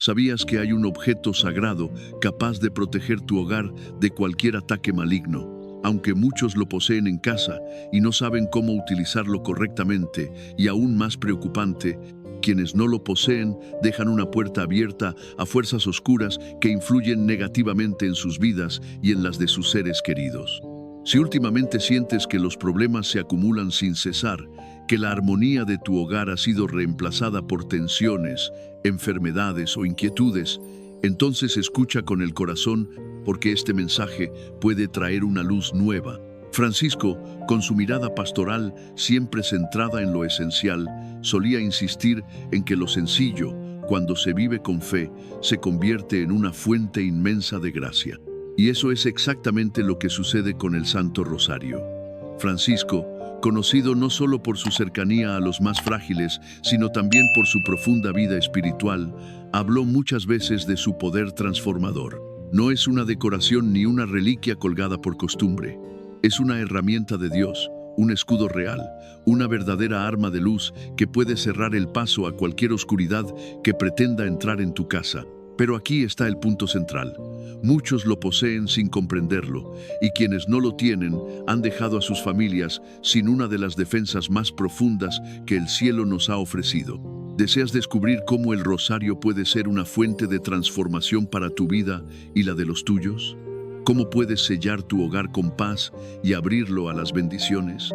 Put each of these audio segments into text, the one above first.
¿Sabías que hay un objeto sagrado capaz de proteger tu hogar de cualquier ataque maligno? Aunque muchos lo poseen en casa y no saben cómo utilizarlo correctamente, y aún más preocupante, quienes no lo poseen dejan una puerta abierta a fuerzas oscuras que influyen negativamente en sus vidas y en las de sus seres queridos. Si últimamente sientes que los problemas se acumulan sin cesar, que la armonía de tu hogar ha sido reemplazada por tensiones, enfermedades o inquietudes, entonces escucha con el corazón, porque este mensaje puede traer una luz nueva. Francisco, con su mirada pastoral siempre centrada en lo esencial, solía insistir en que lo sencillo, cuando se vive con fe, se convierte en una fuente inmensa de gracia. Y eso es exactamente lo que sucede con el Santo Rosario. Francisco, conocido no solo por su cercanía a los más frágiles, sino también por su profunda vida espiritual, habló muchas veces de su poder transformador. No es una decoración ni una reliquia colgada por costumbre. Es una herramienta de Dios, un escudo real, una verdadera arma de luz que puede cerrar el paso a cualquier oscuridad que pretenda entrar en tu casa. Pero aquí está el punto central. Muchos lo poseen sin comprenderlo, y quienes no lo tienen han dejado a sus familias sin una de las defensas más profundas que el cielo nos ha ofrecido. ¿Deseas descubrir cómo el rosario puede ser una fuente de transformación para tu vida y la de los tuyos? ¿Cómo puedes sellar tu hogar con paz y abrirlo a las bendiciones?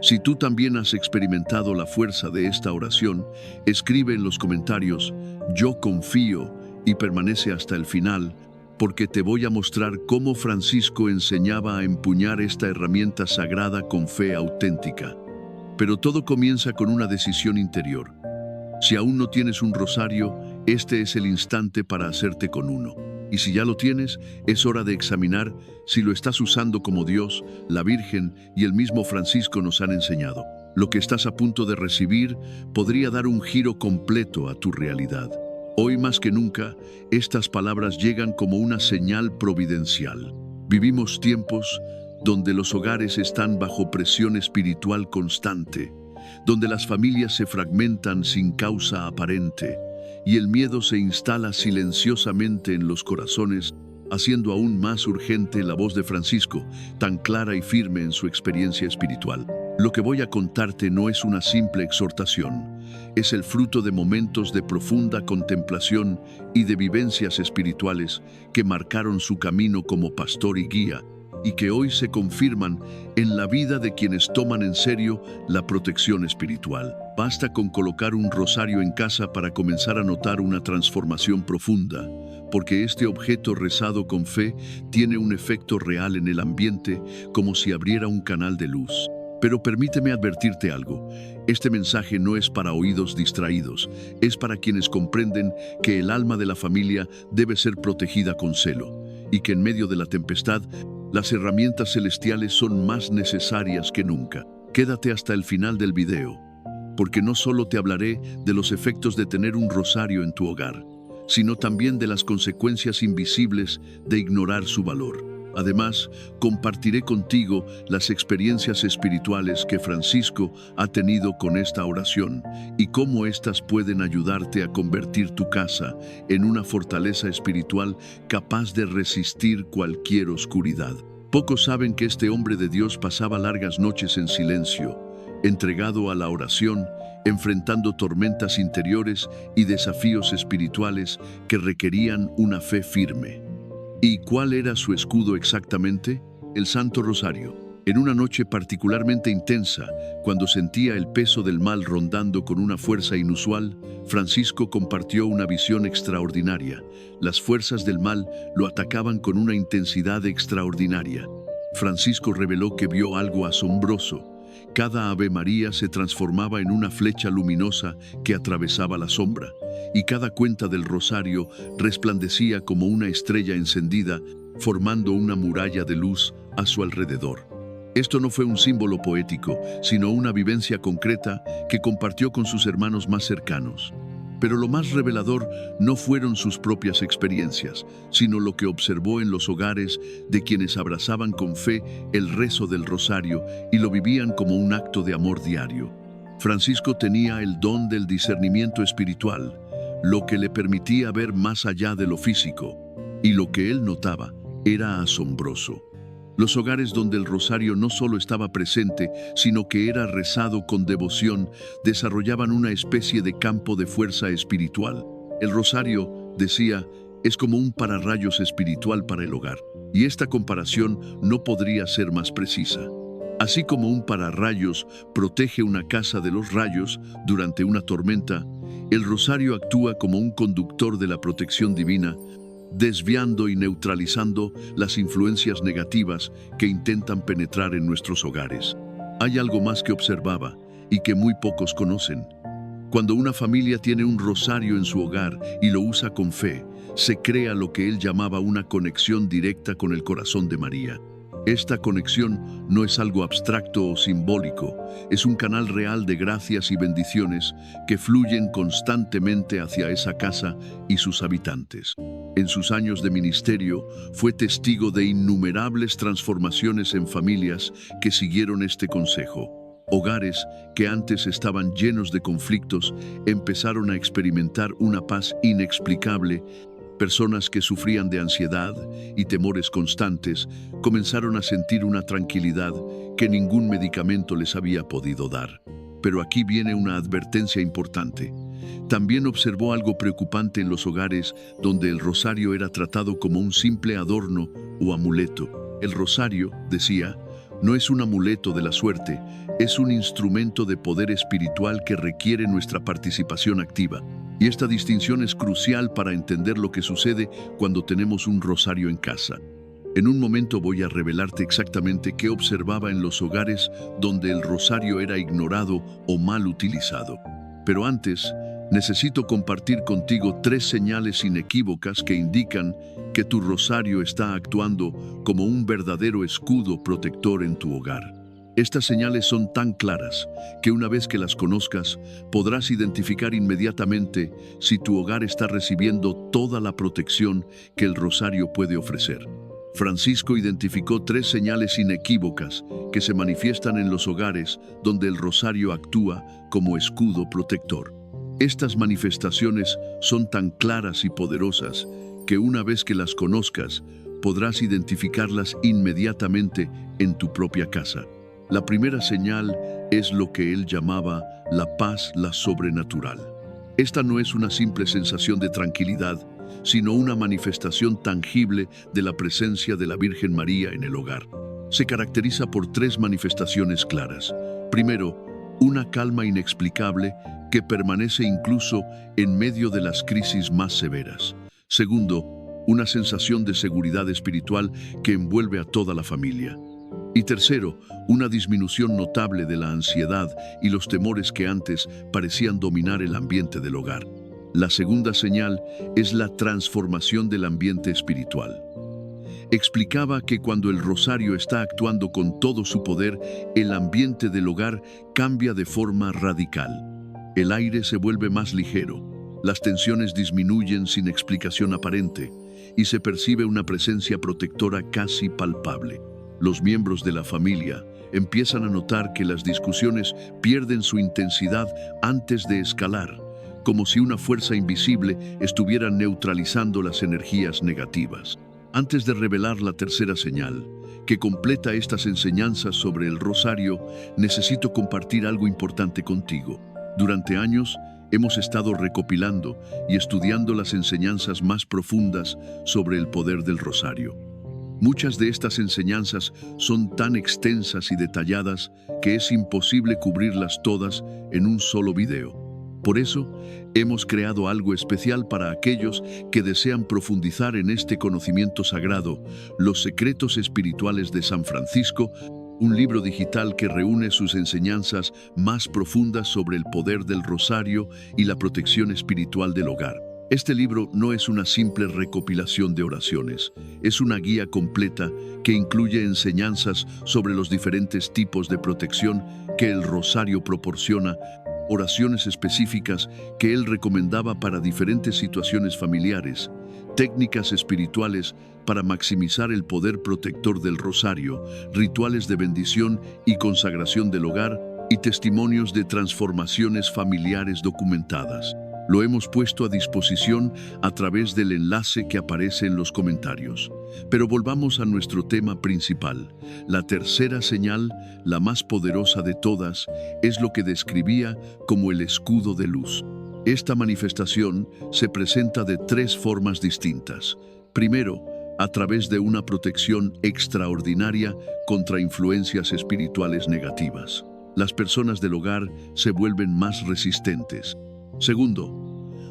Si tú también has experimentado la fuerza de esta oración, escribe en los comentarios: "Yo confío", y permanece hasta el final, porque te voy a mostrar cómo Francisco enseñaba a empuñar esta herramienta sagrada con fe auténtica. Pero todo comienza con una decisión interior. Si aún no tienes un rosario, este es el instante para hacerte con uno. Y si ya lo tienes, es hora de examinar si lo estás usando como Dios, la Virgen y el mismo Francisco nos han enseñado. Lo que estás a punto de recibir podría dar un giro completo a tu realidad. Hoy más que nunca, estas palabras llegan como una señal providencial. Vivimos tiempos donde los hogares están bajo presión espiritual constante, donde las familias se fragmentan sin causa aparente, y el miedo se instala silenciosamente en los corazones, haciendo aún más urgente la voz de Francisco, tan clara y firme en su experiencia espiritual. Lo que voy a contarte no es una simple exhortación, es el fruto de momentos de profunda contemplación y de vivencias espirituales que marcaron su camino como pastor y guía, y que hoy se confirman en la vida de quienes toman en serio la protección espiritual. Basta con colocar un rosario en casa para comenzar a notar una transformación profunda, porque este objeto rezado con fe tiene un efecto real en el ambiente, como si abriera un canal de luz. Pero permíteme advertirte algo. Este mensaje no es para oídos distraídos, es para quienes comprenden que el alma de la familia debe ser protegida con celo, y que en medio de la tempestad, las herramientas celestiales son más necesarias que nunca. Quédate hasta el final del video, porque no solo te hablaré de los efectos de tener un rosario en tu hogar, sino también de las consecuencias invisibles de ignorar su valor. Además, compartiré contigo las experiencias espirituales que Francisco ha tenido con esta oración y cómo éstas pueden ayudarte a convertir tu casa en una fortaleza espiritual capaz de resistir cualquier oscuridad. Pocos saben que este hombre de Dios pasaba largas noches en silencio, entregado a la oración, enfrentando tormentas interiores y desafíos espirituales que requerían una fe firme. ¿Y cuál era su escudo exactamente? El Santo Rosario. En una noche particularmente intensa, cuando sentía el peso del mal rondando con una fuerza inusual, Francisco compartió una visión extraordinaria. Las fuerzas del mal lo atacaban con una intensidad extraordinaria. Francisco reveló que vio algo asombroso. Cada Ave María se transformaba en una flecha luminosa que atravesaba la sombra, y cada cuenta del rosario resplandecía como una estrella encendida, formando una muralla de luz a su alrededor. Esto no fue un símbolo poético, sino una vivencia concreta que compartió con sus hermanos más cercanos. Pero lo más revelador no fueron sus propias experiencias, sino lo que observó en los hogares de quienes abrazaban con fe el rezo del rosario y lo vivían como un acto de amor diario. Francisco tenía el don del discernimiento espiritual. lo que le permitía ver más allá de lo físico, y lo que él notaba era asombroso. Los hogares donde el rosario no solo estaba presente, sino que era rezado con devoción, desarrollaban una especie de campo de fuerza espiritual. El rosario, decía, es como un pararrayos espiritual para el hogar, y esta comparación no podría ser más precisa. Así como un pararrayos protege una casa de los rayos durante una tormenta, el rosario actúa como un conductor de la protección divina, desviando y neutralizando las influencias negativas que intentan penetrar en nuestros hogares. Hay algo más que observaba y que muy pocos conocen. Cuando una familia tiene un rosario en su hogar y lo usa con fe, se crea lo que él llamaba una conexión directa con el corazón de María. Esta conexión no es algo abstracto o simbólico, es un canal real de gracias y bendiciones que fluyen constantemente hacia esa casa y sus habitantes. En sus años de ministerio, fue testigo de innumerables transformaciones en familias que siguieron este consejo. Hogares que antes estaban llenos de conflictos empezaron a experimentar una paz inexplicable. Personas que sufrían de ansiedad y temores constantes comenzaron a sentir una tranquilidad que ningún medicamento les había podido dar. Pero aquí viene una advertencia importante. También observó algo preocupante en los hogares donde el rosario era tratado como un simple adorno o amuleto. El rosario, decía, no es un amuleto de la suerte, es un instrumento de poder espiritual que requiere nuestra participación activa. Y esta distinción es crucial para entender lo que sucede cuando tenemos un rosario en casa. En un momento voy a revelarte exactamente qué observaba en los hogares donde el rosario era ignorado o mal utilizado. Pero antes, necesito compartir contigo 3 señales inequívocas que indican que tu rosario está actuando como un verdadero escudo protector en tu hogar. Estas señales son tan claras que una vez que las conozcas, podrás identificar inmediatamente si tu hogar está recibiendo toda la protección que el rosario puede ofrecer. Francisco identificó 3 señales inequívocas que se manifiestan en los hogares donde el rosario actúa como escudo protector. Estas manifestaciones son tan claras y poderosas que una vez que las conozcas, podrás identificarlas inmediatamente en tu propia casa. La primera señal es lo que él llamaba la paz, la sobrenatural. Esta no es una simple sensación de tranquilidad, sino una manifestación tangible de la presencia de la Virgen María en el hogar. Se caracteriza por 3 manifestaciones claras. Primero, una calma inexplicable que permanece incluso en medio de las crisis más severas. Segundo, una sensación de seguridad espiritual que envuelve a toda la familia. Y tercero, una disminución notable de la ansiedad y los temores que antes parecían dominar el ambiente del hogar. La segunda señal es la transformación del ambiente espiritual. Explicaba que cuando el rosario está actuando con todo su poder, el ambiente del hogar cambia de forma radical. El aire se vuelve más ligero, las tensiones disminuyen sin explicación aparente y se percibe una presencia protectora casi palpable. Los miembros de la familia empiezan a notar que las discusiones pierden su intensidad antes de escalar, como si una fuerza invisible estuviera neutralizando las energías negativas. Antes de revelar la tercera señal, que completa estas enseñanzas sobre el rosario, necesito compartir algo importante contigo. Durante años, hemos estado recopilando y estudiando las enseñanzas más profundas sobre el poder del rosario. Muchas de estas enseñanzas son tan extensas y detalladas que es imposible cubrirlas todas en un solo video. Por eso, hemos creado algo especial para aquellos que desean profundizar en este conocimiento sagrado, Los Secretos Espirituales de San Francisco, un libro digital que reúne sus enseñanzas más profundas sobre el poder del rosario y la protección espiritual del hogar. Este libro no es una simple recopilación de oraciones, es una guía completa que incluye enseñanzas sobre los diferentes tipos de protección que el rosario proporciona, oraciones específicas que él recomendaba para diferentes situaciones familiares, técnicas espirituales para maximizar el poder protector del rosario, rituales de bendición y consagración del hogar y testimonios de transformaciones familiares documentadas. Lo hemos puesto a disposición a través del enlace que aparece en los comentarios. Pero volvamos a nuestro tema principal. La tercera señal, la más poderosa de todas, es lo que describía como el escudo de luz. Esta manifestación se presenta de tres formas distintas. Primero, a través de una protección extraordinaria contra influencias espirituales negativas. Las personas del hogar se vuelven más resistentes. Segundo,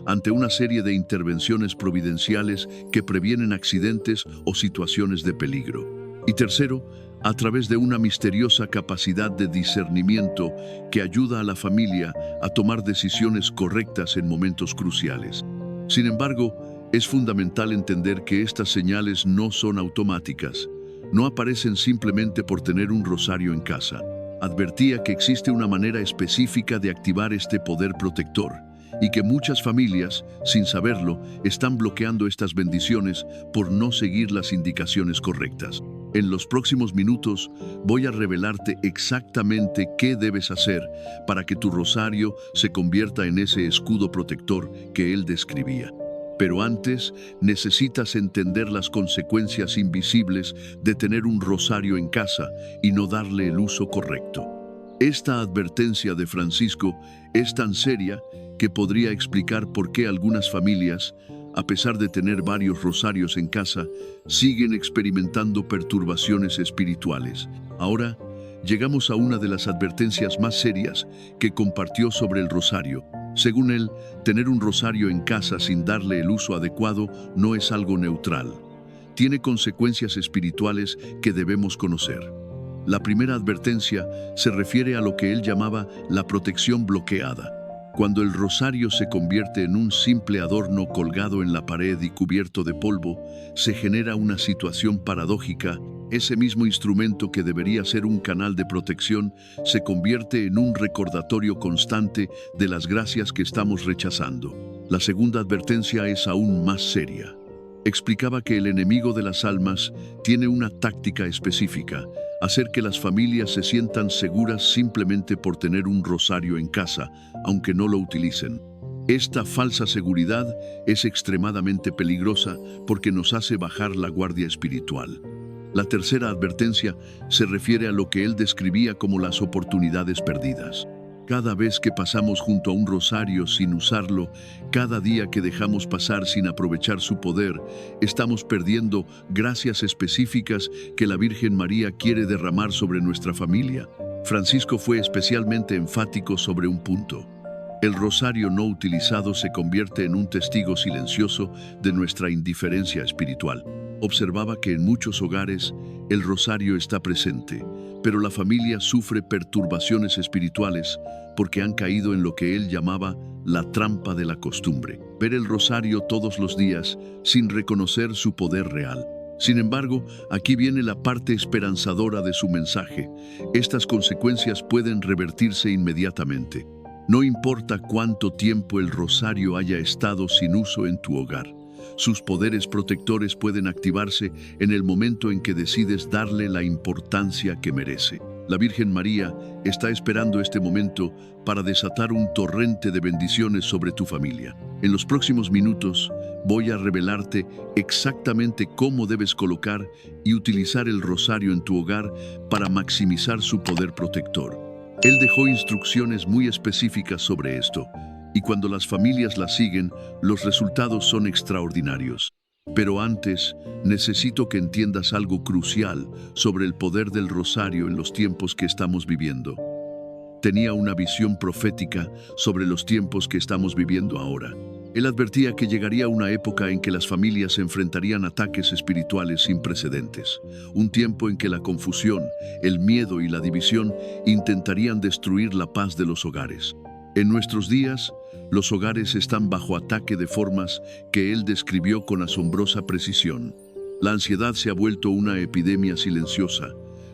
ante una serie de intervenciones providenciales que previenen accidentes o situaciones de peligro. Y tercero, a través de una misteriosa capacidad de discernimiento que ayuda a la familia a tomar decisiones correctas en momentos cruciales. Sin embargo, es fundamental entender que estas señales no son automáticas. No aparecen simplemente por tener un rosario en casa. Advertía que existe una manera específica de activar este poder protector y que muchas familias, sin saberlo, están bloqueando estas bendiciones por no seguir las indicaciones correctas. En los próximos minutos voy a revelarte exactamente qué debes hacer para que tu rosario se convierta en ese escudo protector que él describía. Pero antes, necesitas entender las consecuencias invisibles de tener un rosario en casa y no darle el uso correcto. Esta advertencia de Francisco es tan seria que podría explicar por qué algunas familias, a pesar de tener varios rosarios en casa, siguen experimentando perturbaciones espirituales. Ahora, llegamos a una de las advertencias más serias que compartió sobre el rosario. Según él, tener un rosario en casa sin darle el uso adecuado no es algo neutral. Tiene consecuencias espirituales que debemos conocer. La primera advertencia se refiere a lo que él llamaba la protección bloqueada. Cuando el rosario se convierte en un simple adorno colgado en la pared y cubierto de polvo, se genera una situación paradójica. Ese mismo instrumento que debería ser un canal de protección se convierte en un recordatorio constante de las gracias que estamos rechazando. La segunda advertencia es aún más seria. Explicaba que el enemigo de las almas tiene una táctica específica: hacer que las familias se sientan seguras simplemente por tener un rosario en casa, aunque no lo utilicen. Esta falsa seguridad es extremadamente peligrosa porque nos hace bajar la guardia espiritual. La tercera advertencia se refiere a lo que él describía como las oportunidades perdidas. Cada vez que pasamos junto a un rosario sin usarlo, cada día que dejamos pasar sin aprovechar su poder, estamos perdiendo gracias específicas que la Virgen María quiere derramar sobre nuestra familia. Francisco fue especialmente enfático sobre un punto. El rosario no utilizado se convierte en un testigo silencioso de nuestra indiferencia espiritual. Observaba que en muchos hogares el rosario está presente, pero la familia sufre perturbaciones espirituales porque han caído en lo que él llamaba la trampa de la costumbre. Ver el rosario todos los días sin reconocer su poder real. Sin embargo, aquí viene la parte esperanzadora de su mensaje. Estas consecuencias pueden revertirse inmediatamente. No importa cuánto tiempo el rosario haya estado sin uso en tu hogar. Sus poderes protectores pueden activarse en el momento en que decides darle la importancia que merece. La Virgen María está esperando este momento para desatar un torrente de bendiciones sobre tu familia. En los próximos minutos voy a revelarte exactamente cómo debes colocar y utilizar el rosario en tu hogar para maximizar su poder protector. Él dejó instrucciones muy específicas sobre esto, y cuando las familias las siguen, los resultados son extraordinarios. Pero antes, necesito que entiendas algo crucial sobre el poder del rosario en los tiempos que estamos viviendo. Tenía una visión profética sobre los tiempos que estamos viviendo ahora. Él advertía que llegaría una época en que las familias se enfrentarían a ataques espirituales sin precedentes. Un tiempo en que la confusión, el miedo y la división intentarían destruir la paz de los hogares. En nuestros días, los hogares están bajo ataque de formas que él describió con asombrosa precisión. La ansiedad se ha vuelto una epidemia silenciosa.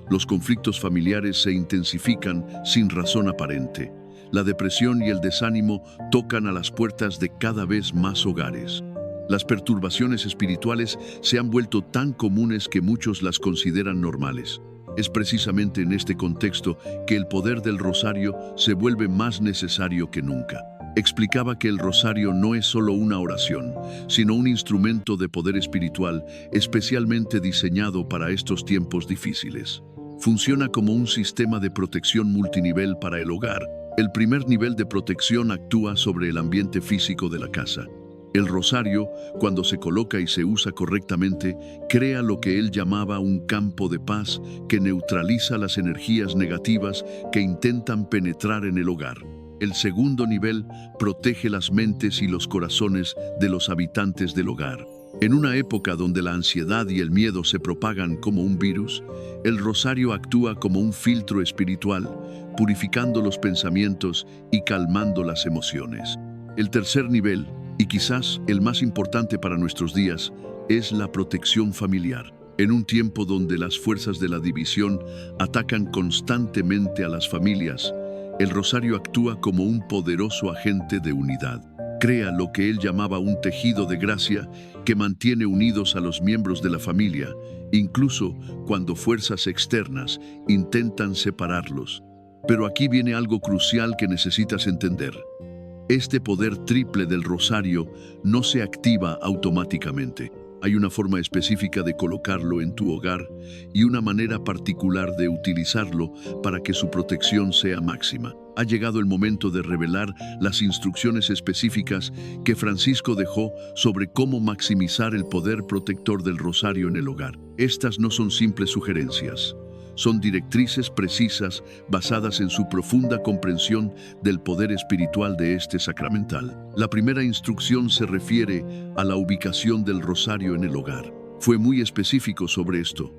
Los conflictos familiares se intensifican sin razón aparente. La depresión y el desánimo tocan a las puertas de cada vez más hogares. Las perturbaciones espirituales se han vuelto tan comunes que muchos las consideran normales. Es precisamente en este contexto que el poder del rosario se vuelve más necesario que nunca. explicaba que el rosario no es solo una oración, sino un instrumento de poder espiritual especialmente diseñado para estos tiempos difíciles. Funciona como un sistema de protección multinivel para el hogar. El primer nivel de protección actúa sobre el ambiente físico de la casa. El rosario, cuando se coloca y se usa correctamente, crea lo que él llamaba un campo de paz que neutraliza las energías negativas que intentan penetrar en el hogar. El segundo nivel protege las mentes y los corazones de los habitantes del hogar. En una época donde la ansiedad y el miedo se propagan como un virus, el rosario actúa como un filtro espiritual, purificando los pensamientos y calmando las emociones. El tercer nivel, y quizás el más importante para nuestros días, es la protección familiar. En un tiempo donde las fuerzas de la división atacan constantemente a las familias, el rosario actúa como un poderoso agente de unidad. Crea lo que él llamaba un tejido de gracia que mantiene unidos a los miembros de la familia, incluso cuando fuerzas externas intentan separarlos. Pero aquí viene algo crucial que necesitas entender. Este poder triple del rosario no se activa automáticamente. Hay una forma específica de colocarlo en tu hogar y una manera particular de utilizarlo para que su protección sea máxima. Ha llegado el momento de revelar las instrucciones específicas que Francisco dejó sobre cómo maximizar el poder protector del rosario en el hogar. Estas no son simples sugerencias. Son directrices precisas basadas en su profunda comprensión del poder espiritual de este sacramental. La primera instrucción se refiere a la ubicación del rosario en el hogar. Fue muy específico sobre esto.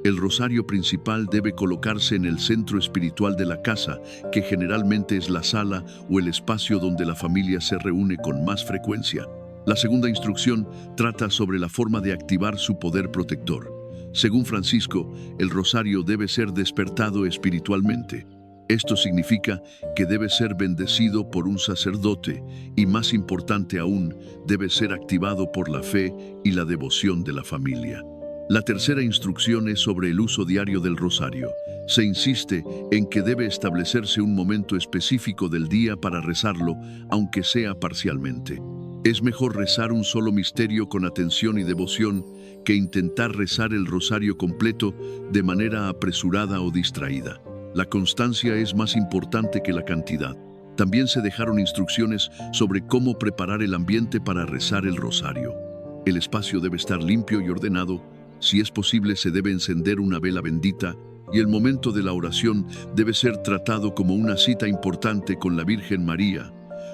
El rosario principal debe colocarse en el centro espiritual de la casa, que generalmente es la sala o el espacio donde la familia se reúne con más frecuencia. La segunda instrucción trata sobre la forma de activar su poder protector. Según Francisco, el rosario debe ser despertado espiritualmente. Esto significa que debe ser bendecido por un sacerdote y, más importante aún, debe ser activado por la fe y la devoción de la familia. La tercera instrucción es sobre el uso diario del rosario. Se insiste en que debe establecerse un momento específico del día para rezarlo, aunque sea parcialmente. Es mejor rezar un solo misterio con atención y devoción que intentar rezar el rosario completo de manera apresurada o distraída. La constancia es más importante que la cantidad. También se dejaron instrucciones sobre cómo preparar el ambiente para rezar el rosario. El espacio debe estar limpio y ordenado. Si es posible, se debe encender una vela bendita y el momento de la oración debe ser tratado como una cita importante con la Virgen María,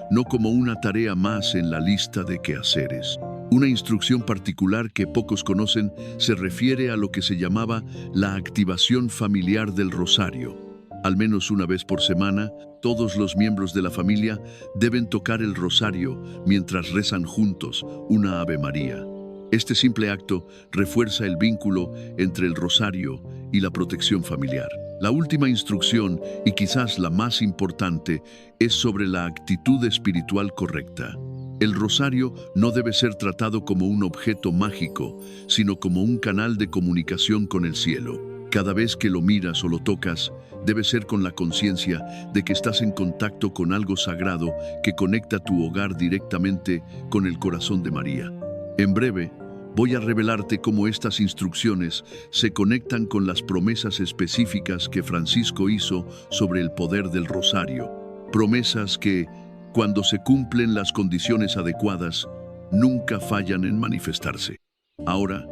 no como una tarea más en la lista de quehaceres. Una instrucción particular que pocos conocen se refiere a lo que se llamaba la activación familiar del rosario. Al menos una vez por semana, todos los miembros de la familia deben tocar el rosario mientras rezan juntos una Ave María. Este simple acto refuerza el vínculo entre el rosario y la protección familiar. La última instrucción, y quizás la más importante, es sobre la actitud espiritual correcta. El rosario no debe ser tratado como un objeto mágico, sino como un canal de comunicación con el cielo. Cada vez que lo miras o lo tocas, debe ser con la conciencia de que estás en contacto con algo sagrado que conecta tu hogar directamente con el corazón de María. En breve, voy a revelarte cómo estas instrucciones se conectan con las promesas específicas que Francisco hizo sobre el poder del rosario. Promesas que, cuando se cumplen las condiciones adecuadas, nunca fallan en manifestarse. Ahora,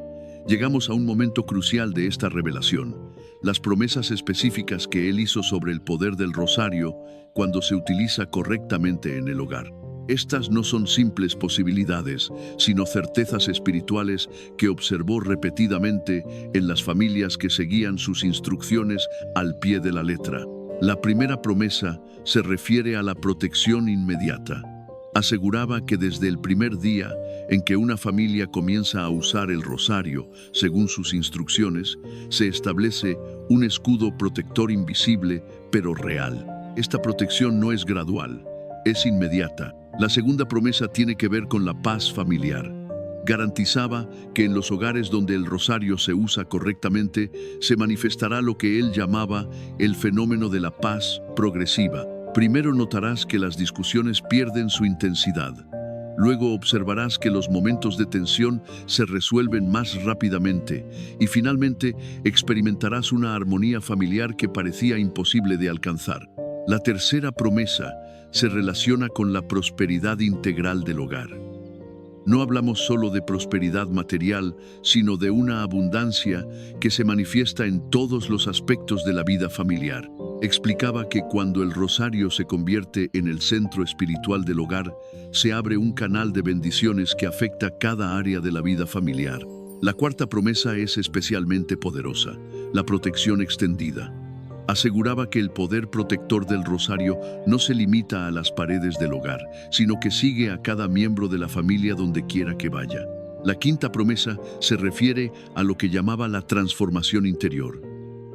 llegamos a un momento crucial de esta revelación: las promesas específicas que él hizo sobre el poder del rosario cuando se utiliza correctamente en el hogar. Estas no son simples posibilidades, sino certezas espirituales que observó repetidamente en las familias que seguían sus instrucciones al pie de la letra. La primera promesa se refiere a la protección inmediata. Aseguraba que desde el primer día en que una familia comienza a usar el rosario, según sus instrucciones, se establece un escudo protector invisible, pero real. Esta protección no es gradual, es inmediata. La segunda promesa tiene que ver con la paz familiar. Garantizaba que en los hogares donde el rosario se usa correctamente, se manifestará lo que él llamaba el fenómeno de la paz progresiva. Primero notarás que las discusiones pierden su intensidad. Luego observarás que los momentos de tensión se resuelven más rápidamente y finalmente experimentarás una armonía familiar que parecía imposible de alcanzar. La tercera promesa se relaciona con la prosperidad integral del hogar. No hablamos solo de prosperidad material, sino de una abundancia que se manifiesta en todos los aspectos de la vida familiar. Explicaba que cuando el rosario se convierte en el centro espiritual del hogar, se abre un canal de bendiciones que afecta cada área de la vida familiar. La cuarta promesa es especialmente poderosa: la protección extendida. Aseguraba que el poder protector del rosario no se limita a las paredes del hogar, sino que sigue a cada miembro de la familia donde quiera que vaya. La quinta promesa se refiere a lo que llamaba la transformación interior.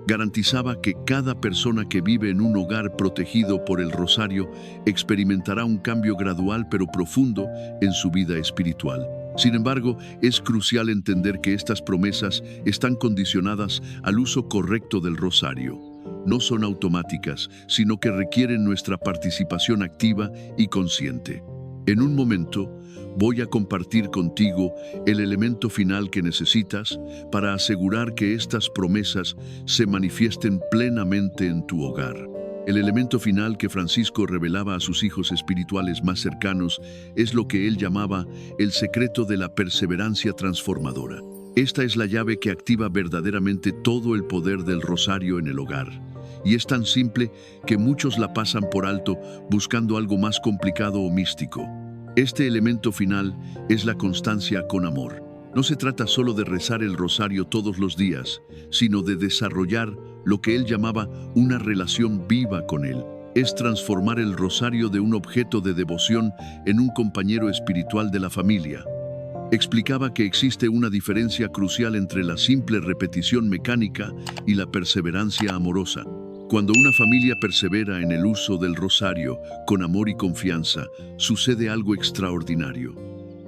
Garantizaba que cada persona que vive en un hogar protegido por el rosario experimentará un cambio gradual pero profundo en su vida espiritual. Sin embargo, es crucial entender que estas promesas están condicionadas al uso correcto del rosario. No son automáticas, sino que requieren nuestra participación activa y consciente. En un momento, voy a compartir contigo el elemento final que necesitas para asegurar que estas promesas se manifiesten plenamente en tu hogar. El elemento final que Francisco revelaba a sus hijos espirituales más cercanos es lo que él llamaba el secreto de la perseverancia transformadora. Esta es la llave que activa verdaderamente todo el poder del rosario en el hogar. Y es tan simple que muchos la pasan por alto buscando algo más complicado o místico. Este elemento final es la constancia con amor. No se trata solo de rezar el rosario todos los días, sino de desarrollar lo que él llamaba una relación viva con él. Es transformar el rosario de un objeto de devoción en un compañero espiritual de la familia. Explicaba que existe una diferencia crucial entre la simple repetición mecánica y la perseverancia amorosa. Cuando una familia persevera en el uso del rosario con amor y confianza, sucede algo extraordinario.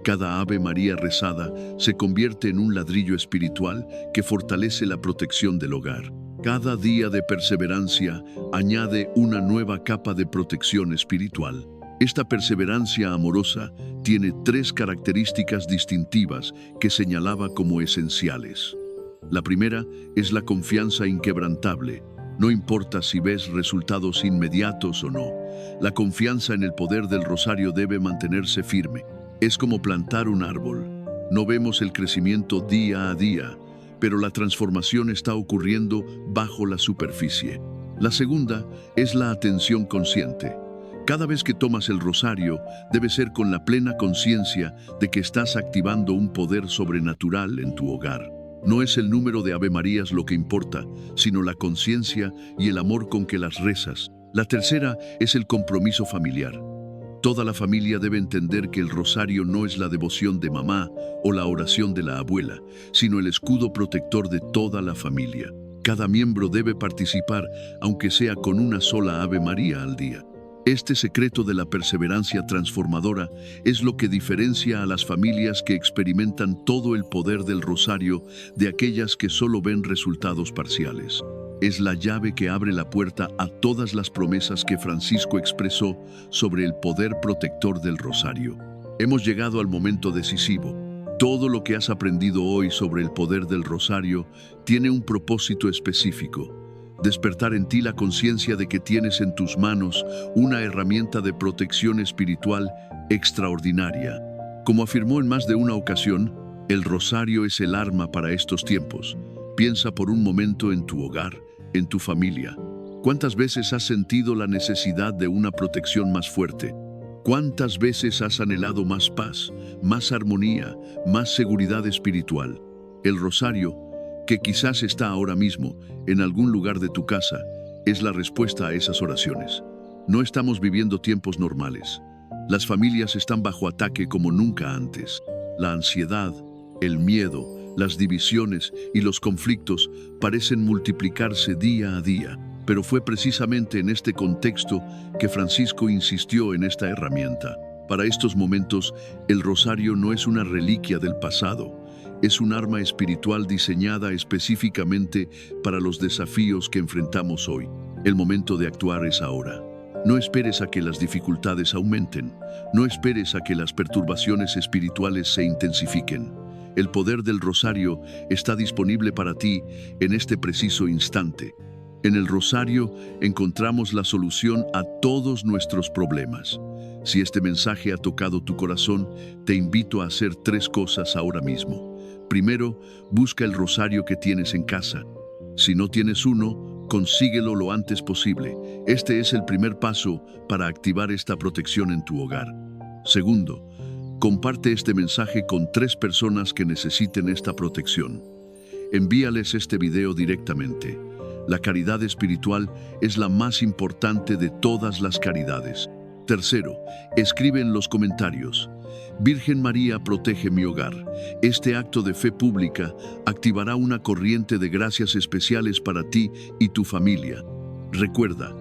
Cada Ave María rezada se convierte en un ladrillo espiritual que fortalece la protección del hogar. Cada día de perseverancia añade una nueva capa de protección espiritual. Esta perseverancia amorosa tiene 3 características distintivas que señalaba como esenciales. La primera es la confianza inquebrantable. No importa si ves resultados inmediatos o no, la confianza en el poder del rosario debe mantenerse firme. Es como plantar un árbol. No vemos el crecimiento día a día, pero la transformación está ocurriendo bajo la superficie. La segunda es la atención consciente. Cada vez que tomas el rosario, debe ser con la plena conciencia de que estás activando un poder sobrenatural en tu hogar. No es el número de Ave Marías lo que importa, sino la conciencia y el amor con que las rezas. La tercera es el compromiso familiar. Toda la familia debe entender que el rosario no es la devoción de mamá o la oración de la abuela, sino el escudo protector de toda la familia. Cada miembro debe participar, aunque sea con una sola Ave María al día. Este secreto de la perseverancia transformadora es lo que diferencia a las familias que experimentan todo el poder del rosario de aquellas que solo ven resultados parciales. Es la llave que abre la puerta a todas las promesas que Francisco expresó sobre el poder protector del rosario. Hemos llegado al momento decisivo. Todo lo que has aprendido hoy sobre el poder del rosario tiene un propósito específico: despertar en ti la conciencia de que tienes en tus manos una herramienta de protección espiritual extraordinaria. Como afirmó en más de una ocasión, el rosario es el arma para estos tiempos. Piensa por un momento en tu hogar, en tu familia. ¿Cuántas veces has sentido la necesidad de una protección más fuerte? ¿Cuántas veces has anhelado más paz, más armonía, más seguridad espiritual? El rosario, que quizás está ahora mismo en algún lugar de tu casa, es la respuesta a esas oraciones. No estamos viviendo tiempos normales. Las familias están bajo ataque como nunca antes. La ansiedad, el miedo, las divisiones y los conflictos parecen multiplicarse día a día. Pero fue precisamente en este contexto que Francisco insistió en esta herramienta. Para estos momentos, el rosario no es una reliquia del pasado. Es un arma espiritual diseñada específicamente para los desafíos que enfrentamos hoy. El momento de actuar es ahora. No esperes a que las dificultades aumenten. No esperes a que las perturbaciones espirituales se intensifiquen. El poder del rosario está disponible para ti en este preciso instante. En el rosario encontramos la solución a todos nuestros problemas. Si este mensaje ha tocado tu corazón, te invito a hacer 3 cosas ahora mismo. Primero, busca el rosario que tienes en casa. Si no tienes uno, consíguelo lo antes posible. Este es el primer paso para activar esta protección en tu hogar. Segundo, comparte este mensaje con 3 personas que necesiten esta protección. Envíales este video directamente. La caridad espiritual es la más importante de todas las caridades. Tercero, escribe en los comentarios: Virgen María, protege mi hogar. Este acto de fe pública activará una corriente de gracias especiales para ti y tu familia. Recuerda,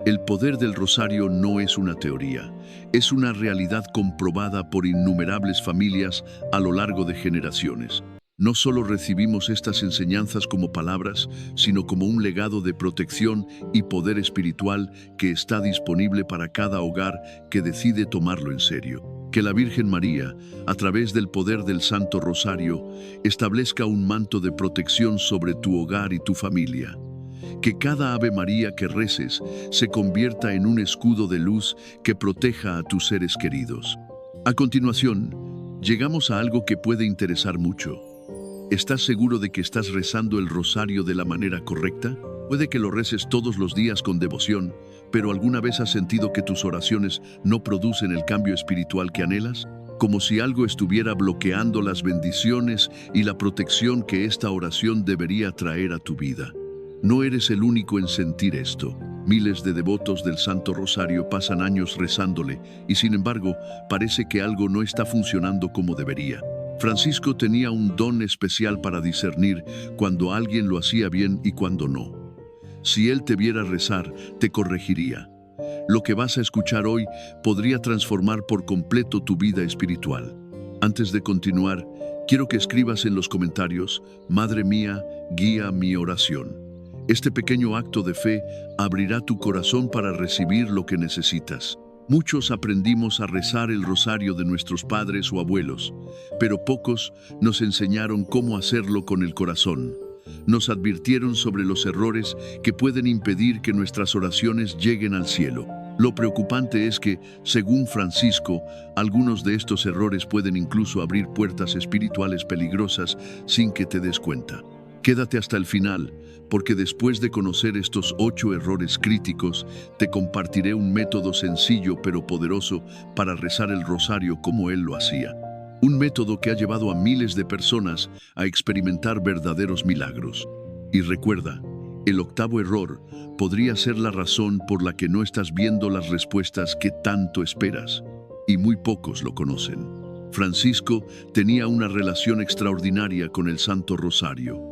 el poder del rosario no es una teoría, es una realidad comprobada por innumerables familias a lo largo de generaciones. No solo recibimos estas enseñanzas como palabras, sino como un legado de protección y poder espiritual que está disponible para cada hogar que decide tomarlo en serio. Que la Virgen María, a través del poder del Santo Rosario, establezca un manto de protección sobre tu hogar y tu familia. Que cada Ave María que reces se convierta en un escudo de luz que proteja a tus seres queridos. A continuación, llegamos a algo que puede interesar mucho. ¿Estás seguro de que estás rezando el rosario de la manera correcta? Puede que lo reces todos los días con devoción, pero ¿alguna vez has sentido que tus oraciones no producen el cambio espiritual que anhelas? Como si algo estuviera bloqueando las bendiciones y la protección que esta oración debería traer a tu vida. No eres el único en sentir esto. Miles de devotos del Santo Rosario pasan años rezándole y, sin embargo, parece que algo no está funcionando como debería. Francisco tenía un don especial para discernir cuando alguien lo hacía bien y cuando no. Si él te viera rezar, te corregiría. Lo que vas a escuchar hoy podría transformar por completo tu vida espiritual. Antes de continuar, quiero que escribas en los comentarios: Madre mía, guía mi oración. Este pequeño acto de fe abrirá tu corazón para recibir lo que necesitas. Muchos aprendimos a rezar el rosario de nuestros padres o abuelos, pero pocos nos enseñaron cómo hacerlo con el corazón. Nos advirtieron sobre los errores que pueden impedir que nuestras oraciones lleguen al cielo. Lo preocupante es que, según Francisco, algunos de estos errores pueden incluso abrir puertas espirituales peligrosas sin que te des cuenta. Quédate hasta el final, porque después de conocer estos 8 errores críticos, te compartiré un método sencillo pero poderoso para rezar el rosario como él lo hacía. Un método que ha llevado a miles de personas a experimentar verdaderos milagros. Y recuerda, el 8º error podría ser la razón por la que no estás viendo las respuestas que tanto esperas, y muy pocos lo conocen. Francisco tenía una relación extraordinaria con el Santo Rosario.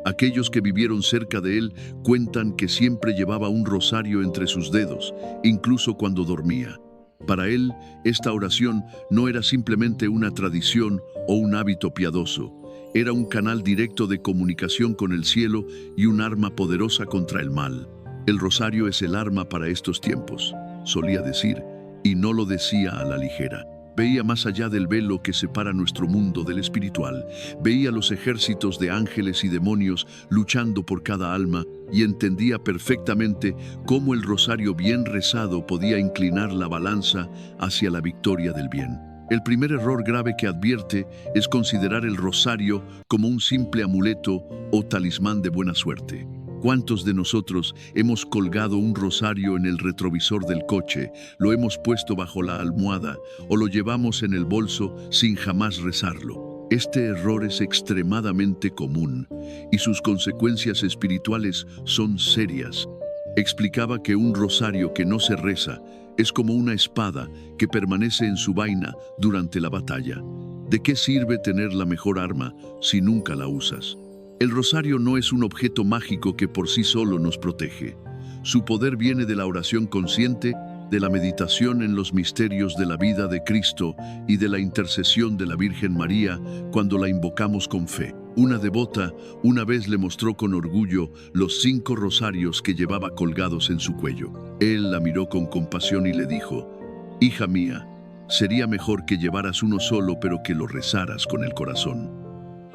Aquellos que vivieron cerca de él cuentan que siempre llevaba un rosario entre sus dedos, incluso cuando dormía. Para él, esta oración no era simplemente una tradición o un hábito piadoso, era un canal directo de comunicación con el cielo y un arma poderosa contra el mal. El rosario es el arma para estos tiempos, solía decir, y no lo decía a la ligera. Veía más allá del velo que separa nuestro mundo del espiritual. Veía los ejércitos de ángeles y demonios luchando por cada alma y entendía perfectamente cómo el rosario bien rezado podía inclinar la balanza hacia la victoria del bien. El primer error grave que advierte es considerar el rosario como un simple amuleto o talismán de buena suerte. ¿Cuántos de nosotros hemos colgado un rosario en el retrovisor del coche, lo hemos puesto bajo la almohada o lo llevamos en el bolso sin jamás rezarlo? Este error es extremadamente común y sus consecuencias espirituales son serias. Explicaba que un rosario que no se reza es como una espada que permanece en su vaina durante la batalla. ¿De qué sirve tener la mejor arma si nunca la usas? El rosario no es un objeto mágico que por sí solo nos protege. Su poder viene de la oración consciente, de la meditación en los misterios de la vida de Cristo y de la intercesión de la Virgen María cuando la invocamos con fe. Una devota una vez le mostró con orgullo los 5 rosarios que llevaba colgados en su cuello. Él la miró con compasión y le dijo: «Hija mía, sería mejor que llevaras uno solo, pero que lo rezaras con el corazón».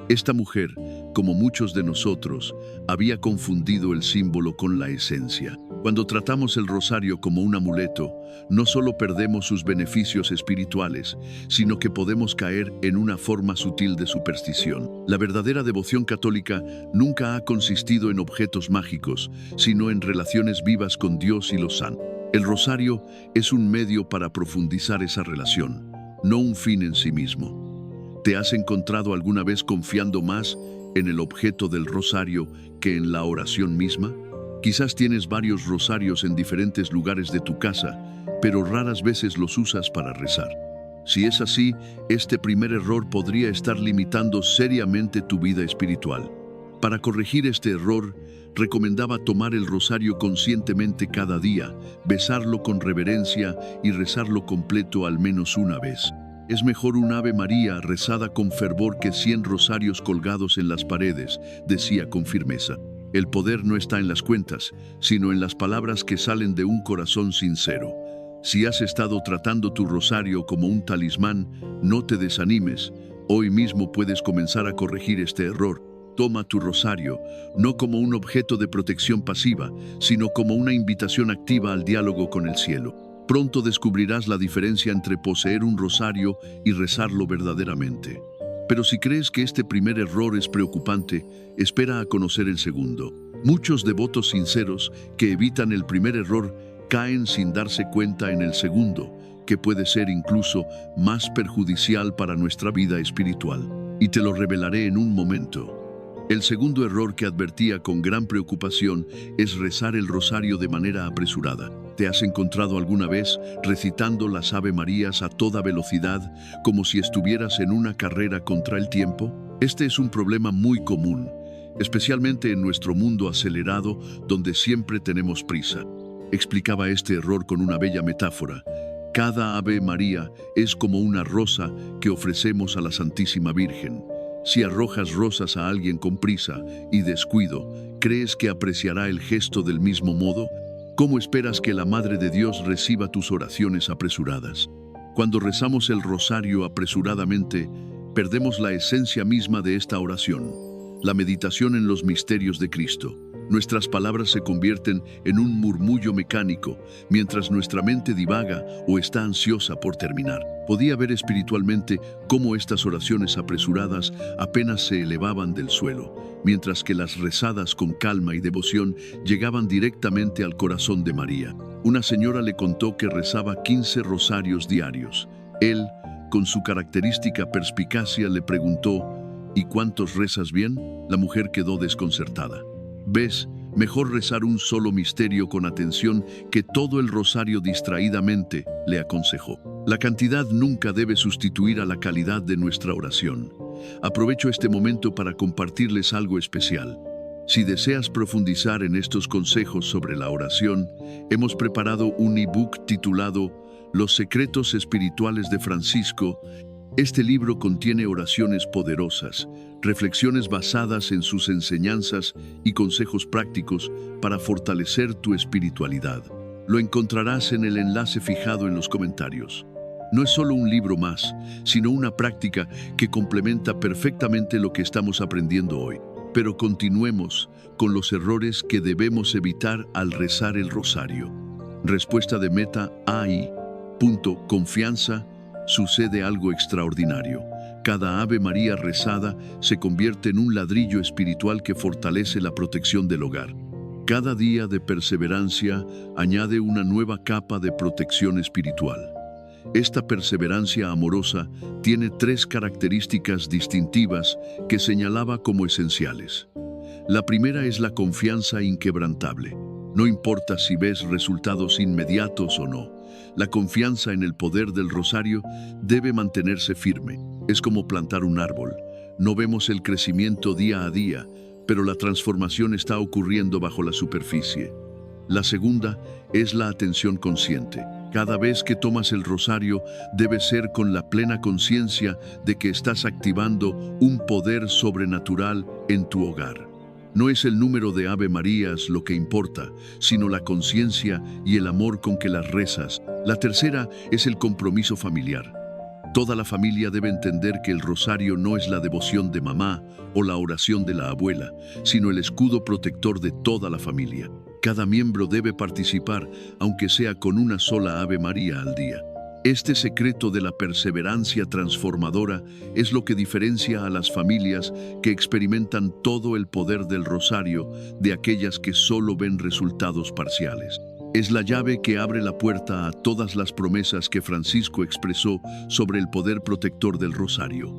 Esta mujer, como muchos de nosotros, había confundido el símbolo con la esencia. Cuando tratamos el rosario como un amuleto, no solo perdemos sus beneficios espirituales, sino que podemos caer en una forma sutil de superstición. La verdadera devoción católica nunca ha consistido en objetos mágicos, sino en relaciones vivas con Dios y los santos. El rosario es un medio para profundizar esa relación, no un fin en sí mismo. ¿Te has encontrado alguna vez confiando más en el objeto del rosario que en la oración misma? Quizás tienes varios rosarios en diferentes lugares de tu casa, pero raras veces los usas para rezar. Si es así, este primer error podría estar limitando seriamente tu vida espiritual. Para corregir este error, recomendaba tomar el rosario conscientemente cada día, besarlo con reverencia y rezarlo completo al menos una vez. Es mejor un Ave María rezada con fervor que 100 rosarios colgados en las paredes, decía con firmeza. El poder no está en las cuentas, sino en las palabras que salen de un corazón sincero. Si has estado tratando tu rosario como un talismán, no te desanimes. Hoy mismo puedes comenzar a corregir este error. Toma tu rosario, no como un objeto de protección pasiva, sino como una invitación activa al diálogo con el cielo. Pronto descubrirás la diferencia entre poseer un rosario y rezarlo verdaderamente. Pero si crees que este primer error es preocupante, espera a conocer el segundo. Muchos devotos sinceros que evitan el primer error caen sin darse cuenta en el segundo, que puede ser incluso más perjudicial para nuestra vida espiritual. Y te lo revelaré en un momento. El segundo error que advertía con gran preocupación es rezar el rosario de manera apresurada. ¿Te has encontrado alguna vez recitando las Ave Marías a toda velocidad, como si estuvieras en una carrera contra el tiempo? Este es un problema muy común, especialmente en nuestro mundo acelerado, donde siempre tenemos prisa. Explicaba este error con una bella metáfora. Cada Ave María es como una rosa que ofrecemos a la Santísima Virgen. Si arrojas rosas a alguien con prisa y descuido, ¿crees que apreciará el gesto del mismo modo? ¿Cómo esperas que la Madre de Dios reciba tus oraciones apresuradas? Cuando rezamos el rosario apresuradamente, perdemos la esencia misma de esta oración, la meditación en los misterios de Cristo. Nuestras palabras se convierten en un murmullo mecánico, mientras nuestra mente divaga o está ansiosa por terminar. Podía ver espiritualmente cómo estas oraciones apresuradas apenas se elevaban del suelo, mientras que las rezadas con calma y devoción llegaban directamente al corazón de María. Una señora le contó que rezaba 15 rosarios diarios. Él, con su característica perspicacia, le preguntó: ¿y cuántos rezas bien? La mujer quedó desconcertada. ¿Ves? Mejor rezar un solo misterio con atención que todo el rosario distraídamente, le aconsejó. La cantidad nunca debe sustituir a la calidad de nuestra oración. Aprovecho este momento para compartirles algo especial. Si deseas profundizar en estos consejos sobre la oración, hemos preparado un ebook titulado Los secretos espirituales de Francisco. Este libro contiene oraciones poderosas, reflexiones basadas en sus enseñanzas y consejos prácticos para fortalecer tu espiritualidad. Lo encontrarás en el enlace fijado en los comentarios. No es solo un libro más, sino una práctica que complementa perfectamente lo que estamos aprendiendo hoy. Pero continuemos con los errores que debemos evitar al rezar el rosario. Respuesta de Meta AI. Confianza. Sucede algo extraordinario. Cada Ave María rezada se convierte en un ladrillo espiritual que fortalece la protección del hogar. Cada día de perseverancia añade una nueva capa de protección espiritual. Esta perseverancia amorosa tiene 3 características distintivas que señalaba como esenciales. La primera es la confianza inquebrantable. No importa si ves resultados inmediatos o no. La confianza en el poder del rosario debe mantenerse firme. Es como plantar un árbol. No vemos el crecimiento día a día, pero la transformación está ocurriendo bajo la superficie. La segunda es la atención consciente. Cada vez que tomas el rosario, debe ser con la plena conciencia de que estás activando un poder sobrenatural en tu hogar. No es el número de Ave Marías lo que importa, sino la conciencia y el amor con que las rezas. La tercera es el compromiso familiar. Toda la familia debe entender que el rosario no es la devoción de mamá o la oración de la abuela, sino el escudo protector de toda la familia. Cada miembro debe participar, aunque sea con una sola Ave María al día. Este secreto de la perseverancia transformadora es lo que diferencia a las familias que experimentan todo el poder del rosario de aquellas que solo ven resultados parciales. Es la llave que abre la puerta a todas las promesas que Francisco expresó sobre el poder protector del rosario.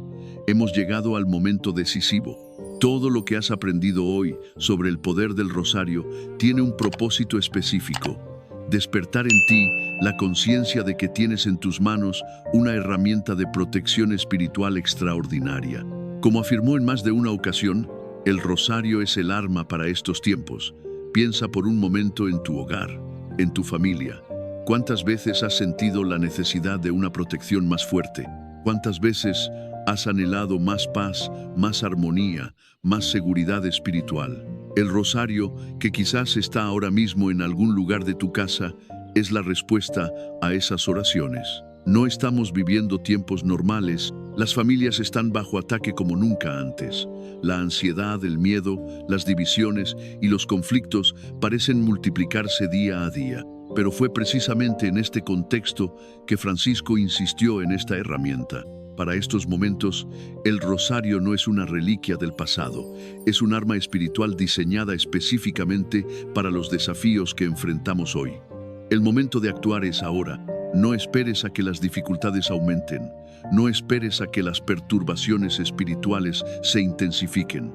Hemos llegado al momento decisivo. Todo lo que has aprendido hoy sobre el poder del rosario tiene un propósito específico: despertar en ti la conciencia de que tienes en tus manos una herramienta de protección espiritual extraordinaria. Como afirmó en más de una ocasión, el rosario es el arma para estos tiempos. Piensa por un momento en tu hogar, en tu familia. ¿Cuántas veces has sentido la necesidad de una protección más fuerte? ¿Cuántas veces has anhelado más paz, más armonía, más seguridad espiritual? El rosario, que quizás está ahora mismo en algún lugar de tu casa, es la respuesta a esas oraciones. No estamos viviendo tiempos normales. Las familias están bajo ataque como nunca antes. La ansiedad, el miedo, las divisiones y los conflictos parecen multiplicarse día a día. Pero fue precisamente en este contexto que Francisco insistió en esta herramienta. Para estos momentos, el rosario no es una reliquia del pasado, es un arma espiritual diseñada específicamente para los desafíos que enfrentamos hoy. El momento de actuar es ahora. No esperes a que las dificultades aumenten. No esperes a que las perturbaciones espirituales se intensifiquen.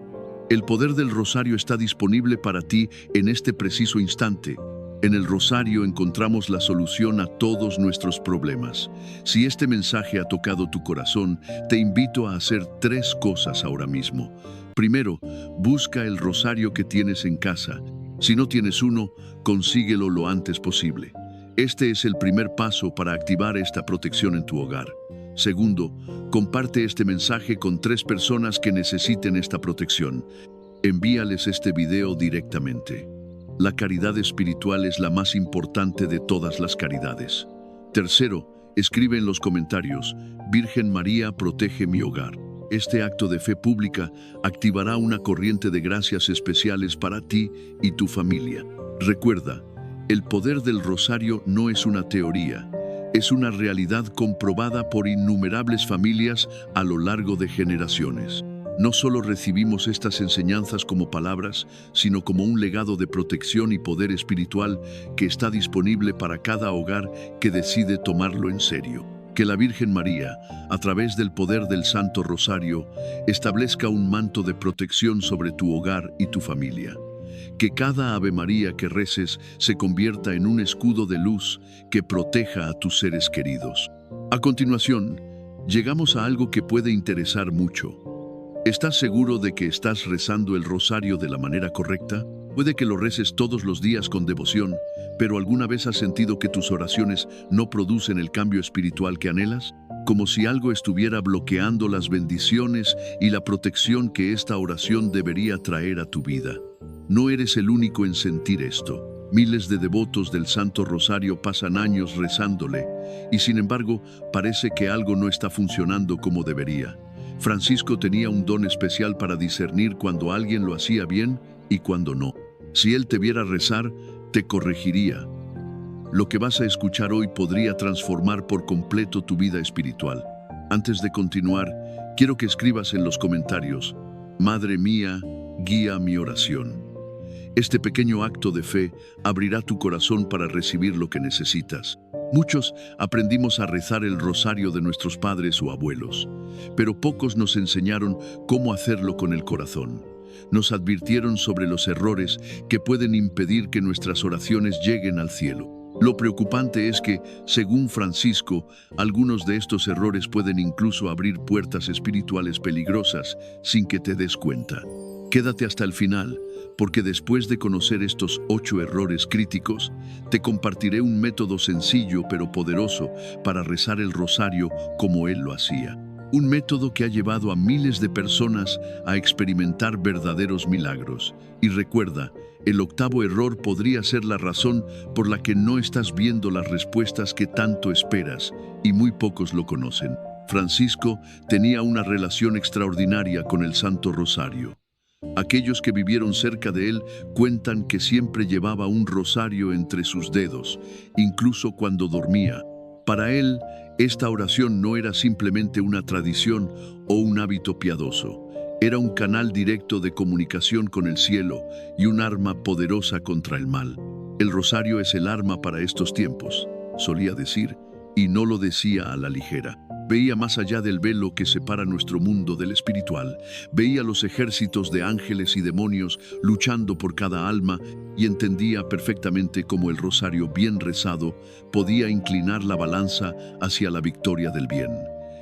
El poder del rosario está disponible para ti en este preciso instante. En el rosario encontramos la solución a todos nuestros problemas. Si este mensaje ha tocado tu corazón, te invito a hacer 3 cosas ahora mismo. Primero, busca el rosario que tienes en casa. Si no tienes uno, consíguelo lo antes posible. Este es el primer paso para activar esta protección en tu hogar. Segundo, comparte este mensaje con 3 personas que necesiten esta protección. Envíales este video directamente. La caridad espiritual es la más importante de todas las caridades. Tercero, escribe en los comentarios: Virgen María, protege mi hogar. Este acto de fe pública activará una corriente de gracias especiales para ti y tu familia. Recuerda, el poder del rosario no es una teoría, es una realidad comprobada por innumerables familias a lo largo de generaciones. No solo recibimos estas enseñanzas como palabras, sino como un legado de protección y poder espiritual que está disponible para cada hogar que decide tomarlo en serio. Que la Virgen María, a través del poder del Santo Rosario, establezca un manto de protección sobre tu hogar y tu familia. Que cada Ave María que reces se convierta en un escudo de luz que proteja a tus seres queridos. A continuación, llegamos a algo que puede interesar mucho. ¿Estás seguro de que estás rezando el rosario de la manera correcta? Puede que lo reces todos los días con devoción, pero ¿alguna vez has sentido que tus oraciones no producen el cambio espiritual que anhelas? Como si algo estuviera bloqueando las bendiciones y la protección que esta oración debería traer a tu vida. No eres el único en sentir esto. Miles de devotos del Santo Rosario pasan años rezándole, y sin embargo, parece que algo no está funcionando como debería. Francisco tenía un don especial para discernir cuando alguien lo hacía bien y cuando no. Si él te viera rezar, te corregiría. Lo que vas a escuchar hoy podría transformar por completo tu vida espiritual. Antes de continuar, quiero que escribas en los comentarios: Madre mía, guía mi oración. Este pequeño acto de fe abrirá tu corazón para recibir lo que necesitas. Muchos aprendimos a rezar el rosario de nuestros padres o abuelos, pero pocos nos enseñaron cómo hacerlo con el corazón. Nos advirtieron sobre los errores que pueden impedir que nuestras oraciones lleguen al cielo. Lo preocupante es que, según Francisco, algunos de estos errores pueden incluso abrir puertas espirituales peligrosas sin que te des cuenta. Quédate hasta el final, porque después de conocer estos 8 errores críticos, te compartiré un método sencillo pero poderoso para rezar el rosario como él lo hacía. Un método que ha llevado a miles de personas a experimentar verdaderos milagros. Y recuerda, el 8º error podría ser la razón por la que no estás viendo las respuestas que tanto esperas, y muy pocos lo conocen. Francisco tenía una relación extraordinaria con el Santo Rosario. Aquellos que vivieron cerca de él cuentan que siempre llevaba un rosario entre sus dedos, incluso cuando dormía. Para él, esta oración no era simplemente una tradición o un hábito piadoso. Era un canal directo de comunicación con el cielo y un arma poderosa contra el mal. El rosario es el arma para estos tiempos, solía decir, y no lo decía a la ligera. Veía más allá del velo que separa nuestro mundo del espiritual. Veía los ejércitos de ángeles y demonios luchando por cada alma y entendía perfectamente cómo el rosario bien rezado podía inclinar la balanza hacia la victoria del bien.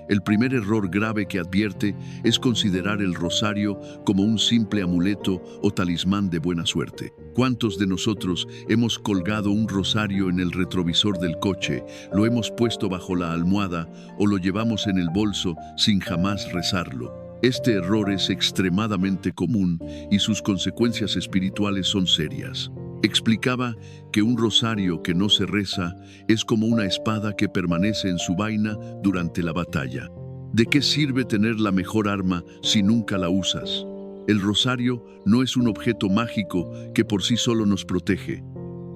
El primer error grave que advierte es considerar el rosario como un simple amuleto o talismán de buena suerte. ¿Cuántos de nosotros hemos colgado un rosario en el retrovisor del coche, lo hemos puesto bajo la almohada o lo llevamos en el bolso sin jamás rezarlo? Este error es extremadamente común y sus consecuencias espirituales son serias. Explicaba que un rosario que no se reza es como una espada que permanece en su vaina durante la batalla. ¿De qué sirve tener la mejor arma si nunca la usas? El rosario no es un objeto mágico que por sí solo nos protege.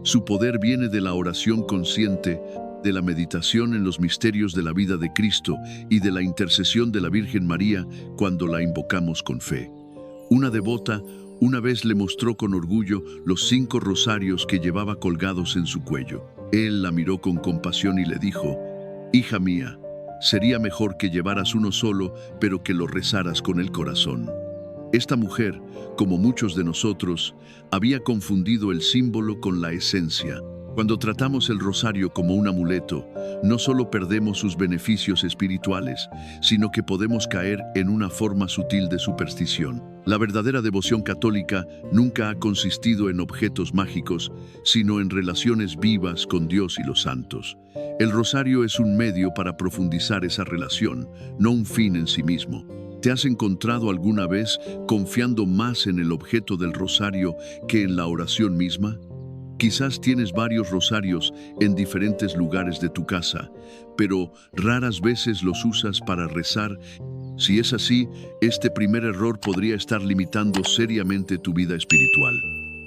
Su poder viene de la oración consciente, de la meditación en los misterios de la vida de Cristo y de la intercesión de la Virgen María cuando la invocamos con fe. Una devota una vez le mostró con orgullo los 5 rosarios que llevaba colgados en su cuello. Él la miró con compasión y le dijo: «Hija mía, sería mejor que llevaras uno solo, pero que lo rezaras con el corazón». Esta mujer, como muchos de nosotros, había confundido el símbolo con la esencia. Cuando tratamos el rosario como un amuleto, no solo perdemos sus beneficios espirituales, sino que podemos caer en una forma sutil de superstición. La verdadera devoción católica nunca ha consistido en objetos mágicos, sino en relaciones vivas con Dios y los santos. El rosario es un medio para profundizar esa relación, no un fin en sí mismo. ¿Te has encontrado alguna vez confiando más en el objeto del rosario que en la oración misma? Quizás tienes varios rosarios en diferentes lugares de tu casa, pero raras veces los usas para rezar. Si es así, este primer error podría estar limitando seriamente tu vida espiritual.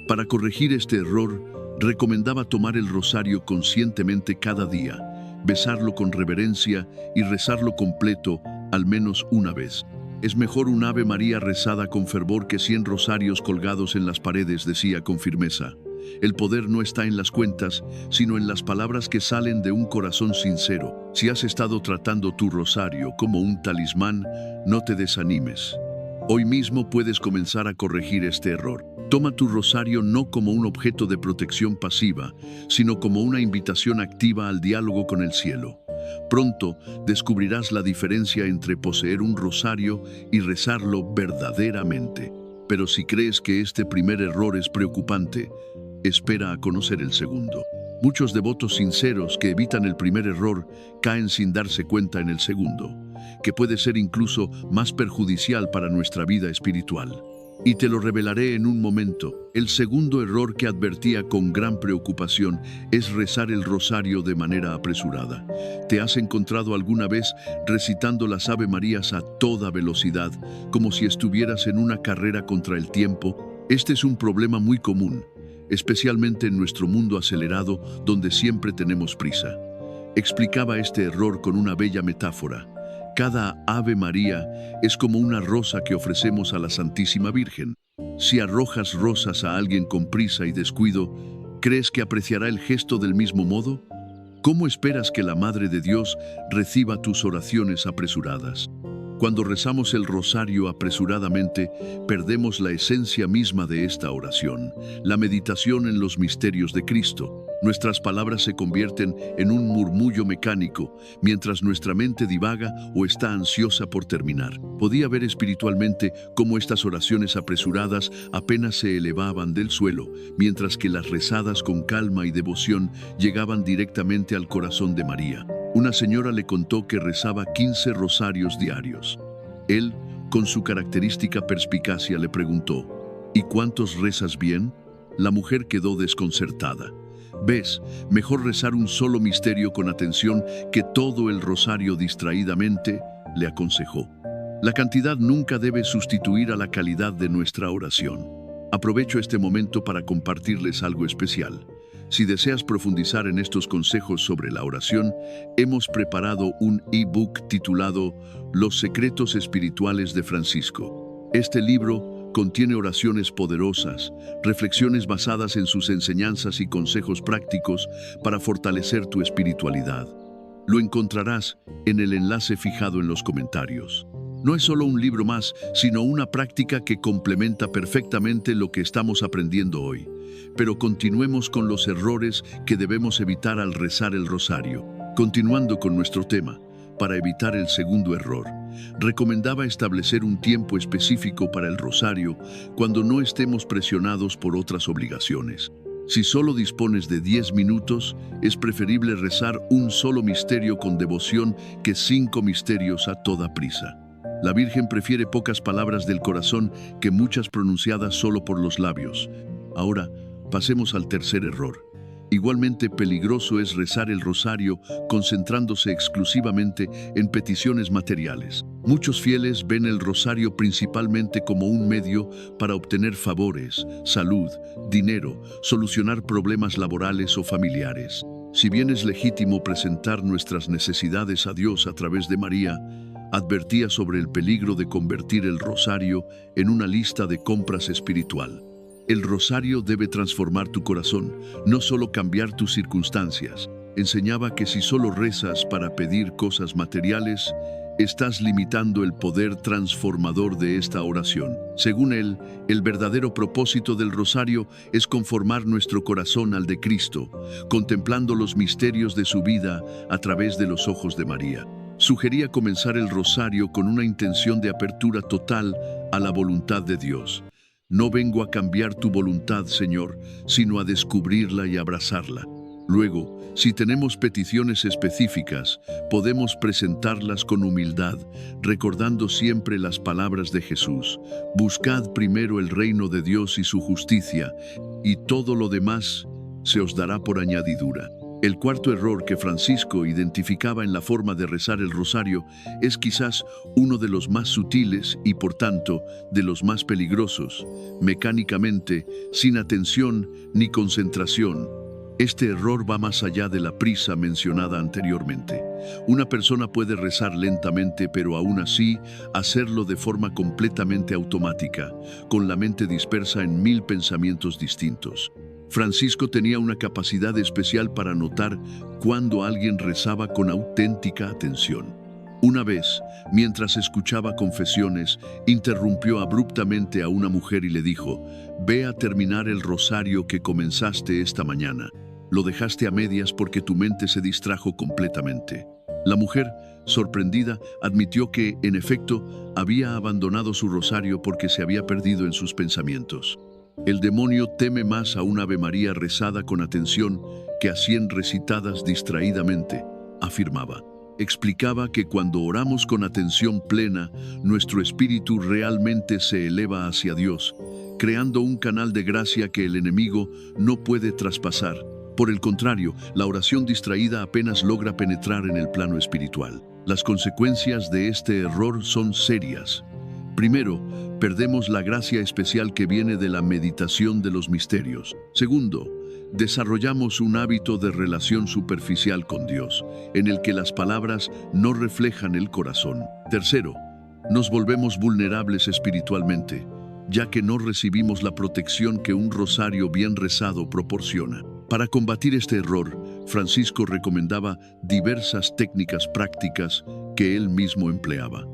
Para corregir este error, recomendaba tomar el rosario conscientemente cada día, besarlo con reverencia y rezarlo completo al menos una vez. Es mejor un Ave María rezada con fervor que 100 rosarios colgados en las paredes, decía con firmeza. El poder no está en las cuentas, sino en las palabras que salen de un corazón sincero. Si has estado tratando tu rosario como un talismán, no te desanimes. Hoy mismo puedes comenzar a corregir este error. Toma tu rosario no como un objeto de protección pasiva, sino como una invitación activa al diálogo con el cielo. Pronto descubrirás la diferencia entre poseer un rosario y rezarlo verdaderamente. Pero si crees que este primer error es preocupante, espera a conocer el segundo. Muchos devotos sinceros que evitan el primer error caen sin darse cuenta en el segundo, que puede ser incluso más perjudicial para nuestra vida espiritual. Y te lo revelaré en un momento. El segundo error que advertía con gran preocupación es rezar el rosario de manera apresurada. ¿Te has encontrado alguna vez recitando las Ave Marías a toda velocidad, como si estuvieras en una carrera contra el tiempo? Este es un problema muy común, especialmente en nuestro mundo acelerado, donde siempre tenemos prisa. Explicaba este error con una bella metáfora. Cada Ave María es como una rosa que ofrecemos a la Santísima Virgen. Si arrojas rosas a alguien con prisa y descuido, ¿crees que apreciará el gesto del mismo modo? ¿Cómo esperas que la Madre de Dios reciba tus oraciones apresuradas? Cuando rezamos el rosario apresuradamente, perdemos la esencia misma de esta oración, la meditación en los misterios de Cristo. Nuestras palabras se convierten en un murmullo mecánico, mientras nuestra mente divaga o está ansiosa por terminar. Podía ver espiritualmente cómo estas oraciones apresuradas apenas se elevaban del suelo, mientras que las rezadas con calma y devoción llegaban directamente al corazón de María. Una señora le contó que rezaba 15 rosarios diarios. Él, con su característica perspicacia, le preguntó: ¿y cuántos rezas bien? La mujer quedó desconcertada. «Ves, mejor rezar un solo misterio con atención que todo el rosario distraídamente», le aconsejó. La cantidad nunca debe sustituir a la calidad de nuestra oración. Aprovecho este momento para compartirles algo especial. Si deseas profundizar en estos consejos sobre la oración, hemos preparado un ebook titulado Los secretos espirituales de Francisco. Este libro contiene oraciones poderosas, reflexiones basadas en sus enseñanzas y consejos prácticos para fortalecer tu espiritualidad. Lo encontrarás en el enlace fijado en los comentarios. No es solo un libro más, sino una práctica que complementa perfectamente lo que estamos aprendiendo hoy. Pero continuemos con los errores que debemos evitar al rezar el rosario. Continuando con nuestro tema, para evitar el segundo error, recomendaba establecer un tiempo específico para el rosario cuando no estemos presionados por otras obligaciones. Si solo dispones de 10 minutos, es preferible rezar un solo misterio con devoción que 5 misterios a toda prisa. La Virgen prefiere pocas palabras del corazón que muchas pronunciadas solo por los labios. Ahora, pasemos al tercer error. Igualmente peligroso es rezar el rosario concentrándose exclusivamente en peticiones materiales. Muchos fieles ven el rosario principalmente como un medio para obtener favores, salud, dinero, solucionar problemas laborales o familiares. Si bien es legítimo presentar nuestras necesidades a Dios a través de María, advertía sobre el peligro de convertir el rosario en una lista de compras espiritual. El rosario debe transformar tu corazón, no solo cambiar tus circunstancias. Enseñaba que si solo rezas para pedir cosas materiales, estás limitando el poder transformador de esta oración. Según él, el verdadero propósito del rosario es conformar nuestro corazón al de Cristo, contemplando los misterios de su vida a través de los ojos de María. Sugería comenzar el rosario con una intención de apertura total a la voluntad de Dios. No vengo a cambiar tu voluntad, Señor, sino a descubrirla y abrazarla. Luego, si tenemos peticiones específicas, podemos presentarlas con humildad, recordando siempre las palabras de Jesús: buscad primero el reino de Dios y su justicia, y todo lo demás se os dará por añadidura. El cuarto error que Francisco identificaba en la forma de rezar el rosario es quizás uno de los más sutiles y, por tanto, de los más peligrosos: mecánicamente, sin atención ni concentración. Este error va más allá de la prisa mencionada anteriormente. Una persona puede rezar lentamente, pero aún así hacerlo de forma completamente automática, con la mente dispersa en 1000 pensamientos distintos. Francisco tenía una capacidad especial para notar cuando alguien rezaba con auténtica atención. Una vez, mientras escuchaba confesiones, interrumpió abruptamente a una mujer y le dijo: «Ve a terminar el rosario que comenzaste esta mañana. Lo dejaste a medias porque tu mente se distrajo completamente». La mujer, sorprendida, admitió que, en efecto, había abandonado su rosario porque se había perdido en sus pensamientos. El demonio teme más a una Ave María rezada con atención que a 100 recitadas distraídamente, afirmaba. Explicaba que cuando oramos con atención plena, nuestro espíritu realmente se eleva hacia Dios, creando un canal de gracia que el enemigo no puede traspasar. Por el contrario, la oración distraída apenas logra penetrar en el plano espiritual. Las consecuencias de este error son serias. Primero, perdemos la gracia especial que viene de la meditación de los misterios. Segundo, desarrollamos un hábito de relación superficial con Dios, en el que las palabras no reflejan el corazón. Tercero, nos volvemos vulnerables espiritualmente, ya que no recibimos la protección que un rosario bien rezado proporciona. Para combatir este error, Francisco recomendaba diversas técnicas prácticas que él mismo empleaba.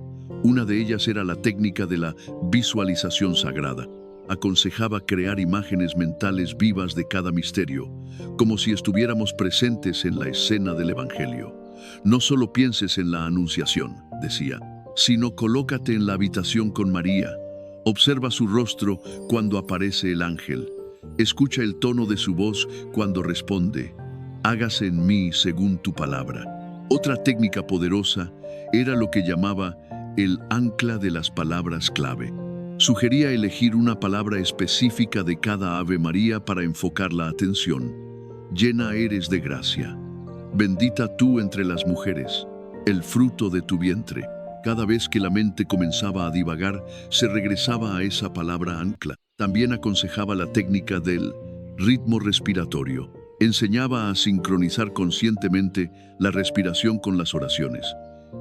Una de ellas era la técnica de la visualización sagrada. aconsejaba crear imágenes mentales vivas de cada misterio, como si estuviéramos presentes en la escena del Evangelio. No solo pienses en la Anunciación, decía, sino colócate en la habitación con María. Observa su rostro cuando aparece el ángel. Escucha el tono de su voz cuando responde, hágase en mí según tu palabra. Otra técnica poderosa era lo que llamaba el ancla de las palabras clave. Sugería elegir una palabra específica de cada Ave María para enfocar la atención. Llena eres de gracia. Bendita tú entre las mujeres, el fruto de tu vientre. Cada vez que la mente comenzaba a divagar, se regresaba a esa palabra ancla. También aconsejaba la técnica del ritmo respiratorio. Enseñaba a sincronizar conscientemente la respiración con las oraciones.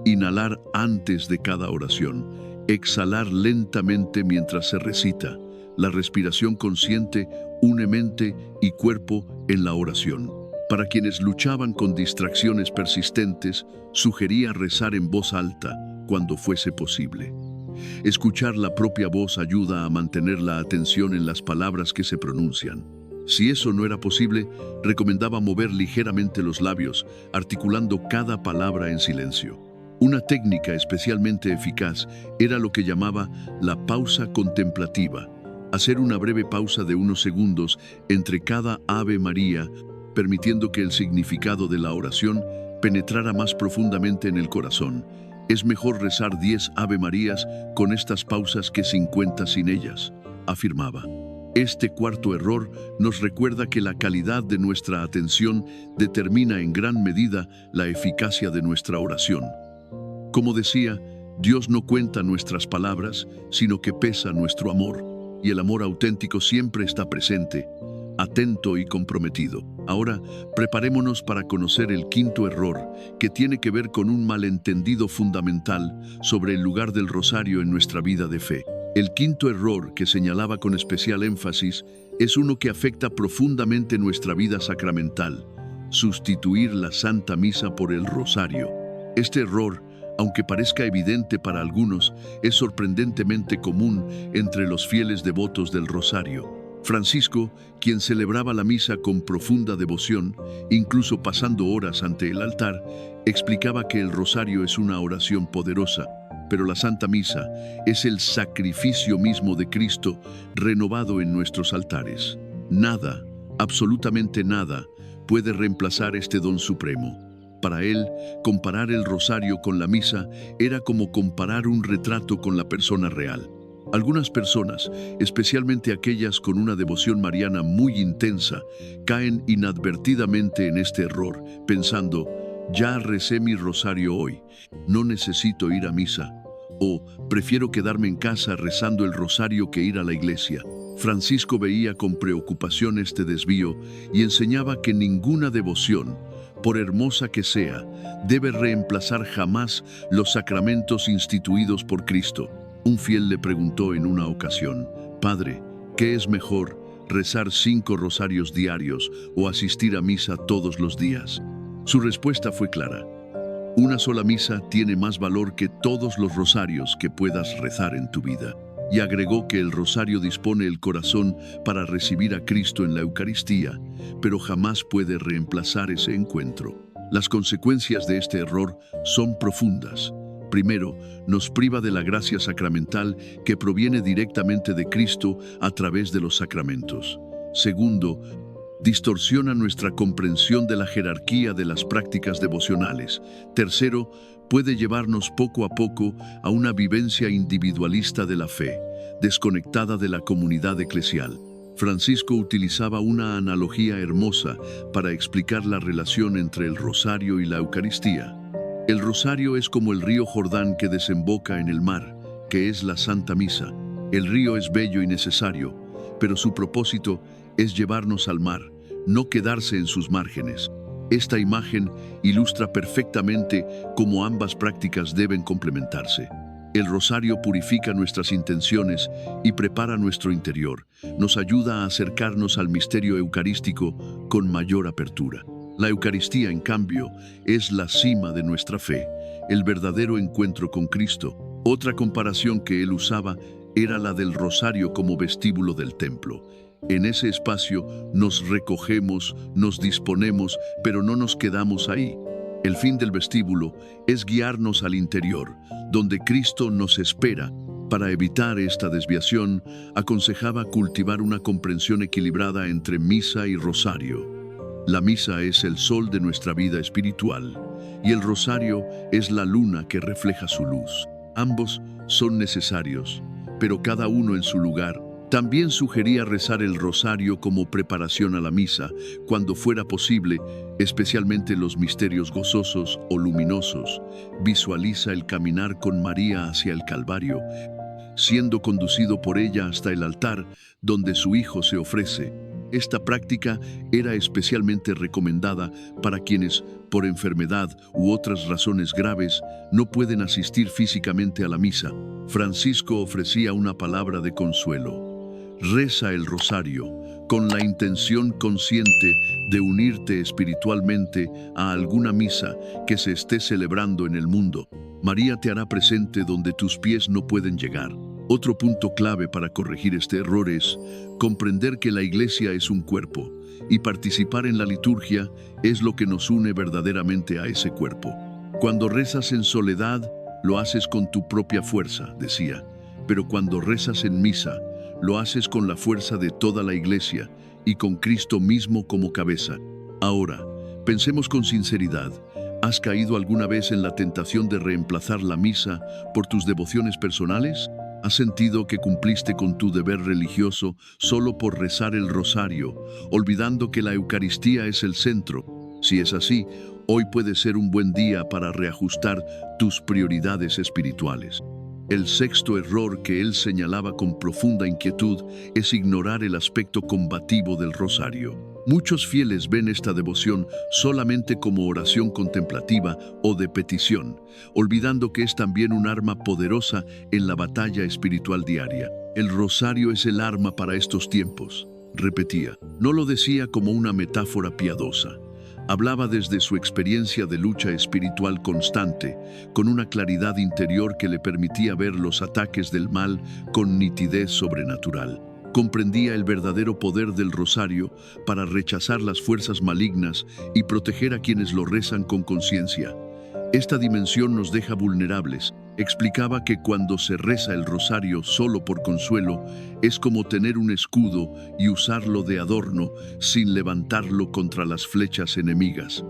Inhalar antes de cada oración. Exhalar lentamente mientras se recita. La respiración consciente une mente y cuerpo en la oración. Para quienes luchaban con distracciones persistentes, sugería rezar en voz alta cuando fuese posible. Escuchar la propia voz ayuda a mantener la atención en las palabras que se pronuncian. Si eso no era posible, recomendaba mover ligeramente los labios, articulando cada palabra en silencio. Una técnica especialmente eficaz era lo que llamaba la pausa contemplativa. Hacer una breve pausa de unos segundos entre cada Ave María, permitiendo que el significado de la oración penetrara más profundamente en el corazón. Es mejor rezar 10 Ave Marías con estas pausas que 50 sin ellas, afirmaba. Este cuarto error nos recuerda que la calidad de nuestra atención determina en gran medida la eficacia de nuestra oración. Como decía, Dios no cuenta nuestras palabras, sino que pesa nuestro amor, y el amor auténtico siempre está presente, atento y comprometido. Ahora, preparémonos para conocer el quinto error, que tiene que ver con un malentendido fundamental sobre el lugar del rosario en nuestra vida de fe. El quinto error, que señalaba con especial énfasis, es uno que afecta profundamente nuestra vida sacramental: sustituir la Santa Misa por el rosario. Este error, aunque parezca evidente para algunos, es sorprendentemente común entre los fieles devotos del rosario. Francisco, quien celebraba la misa con profunda devoción, incluso pasando horas ante el altar, explicaba que el rosario es una oración poderosa, pero la Santa Misa es el sacrificio mismo de Cristo renovado en nuestros altares. Nada, absolutamente nada, puede reemplazar este don supremo. Para él, comparar el rosario con la misa era como comparar un retrato con la persona real. Algunas personas, especialmente aquellas con una devoción mariana muy intensa, caen inadvertidamente en este error, pensando, ya recé mi rosario hoy, no necesito ir a misa, o prefiero quedarme en casa rezando el rosario que ir a la iglesia. Francisco veía con preocupación este desvío y enseñaba que ninguna devoción, por hermosa que sea, debe reemplazar jamás los sacramentos instituidos por Cristo. Un fiel le preguntó en una ocasión, «Padre, ¿qué es mejor, rezar 5 rosarios diarios o asistir a misa todos los días?» Su respuesta fue clara. Una sola misa tiene más valor que todos los rosarios que puedas rezar en tu vida. Y agregó que el rosario dispone el corazón para recibir a Cristo en la Eucaristía, pero jamás puede reemplazar ese encuentro. Las consecuencias de este error son profundas. Primero, nos priva de la gracia sacramental que proviene directamente de Cristo a través de los sacramentos. Segundo, distorsiona nuestra comprensión de la jerarquía de las prácticas devocionales. Tercero, puede llevarnos poco a poco a una vivencia individualista de la fe, desconectada de la comunidad eclesial. Francisco utilizaba una analogía hermosa para explicar la relación entre el rosario y la Eucaristía. El rosario es como el río Jordán que desemboca en el mar, que es la Santa Misa. El río es bello y necesario, pero su propósito es llevarnos al mar, no quedarse en sus márgenes. Esta imagen ilustra perfectamente cómo ambas prácticas deben complementarse. El rosario purifica nuestras intenciones y prepara nuestro interior. Nos ayuda a acercarnos al misterio eucarístico con mayor apertura. La Eucaristía, en cambio, es la cima de nuestra fe, el verdadero encuentro con Cristo. Otra comparación que él usaba era la del rosario como vestíbulo del templo. En ese espacio nos recogemos, nos disponemos, pero no nos quedamos ahí. El fin del vestíbulo es guiarnos al interior, donde Cristo nos espera. Para evitar esta desviación, aconsejaba cultivar una comprensión equilibrada entre misa y rosario. La misa es el sol de nuestra vida espiritual y el rosario es la luna que refleja su luz. Ambos son necesarios, pero cada uno en su lugar. También sugería rezar el rosario como preparación a la misa, cuando fuera posible, especialmente los misterios gozosos o luminosos. Visualiza el caminar con María hacia el Calvario, siendo conducido por ella hasta el altar, donde su Hijo se ofrece. Esta práctica era especialmente recomendada para quienes, por enfermedad u otras razones graves, no pueden asistir físicamente a la misa. Francisco ofrecía una palabra de consuelo. Reza el rosario con la intención consciente de unirte espiritualmente a alguna misa que se esté celebrando en el mundo. María te hará presente donde tus pies no pueden llegar. Otro punto clave para corregir este error es comprender que la Iglesia es un cuerpo y participar en la liturgia es lo que nos une verdaderamente a ese cuerpo. Cuando rezas en soledad, lo haces con tu propia fuerza, decía, pero cuando rezas en misa, lo haces con la fuerza de toda la Iglesia y con Cristo mismo como cabeza. Ahora, pensemos con sinceridad. ¿Has caído alguna vez en la tentación de reemplazar la misa por tus devociones personales? ¿Has sentido que cumpliste con tu deber religioso solo por rezar el rosario, olvidando que la Eucaristía es el centro? Si es así, hoy puede ser un buen día para reajustar tus prioridades espirituales. El sexto error que él señalaba con profunda inquietud es ignorar el aspecto combativo del rosario. Muchos fieles ven esta devoción solamente como oración contemplativa o de petición, olvidando que es también un arma poderosa en la batalla espiritual diaria. El rosario es el arma para estos tiempos, repetía. No lo decía como una metáfora piadosa. Hablaba desde su experiencia de lucha espiritual constante, con una claridad interior que le permitía ver los ataques del mal con nitidez sobrenatural. Comprendía el verdadero poder del rosario para rechazar las fuerzas malignas y proteger a quienes lo rezan con conciencia. Esta dimensión nos deja vulnerables. Explicaba que cuando se reza el rosario solo por consuelo, es como tener un escudo y usarlo de adorno sin levantarlo contra las flechas enemigas.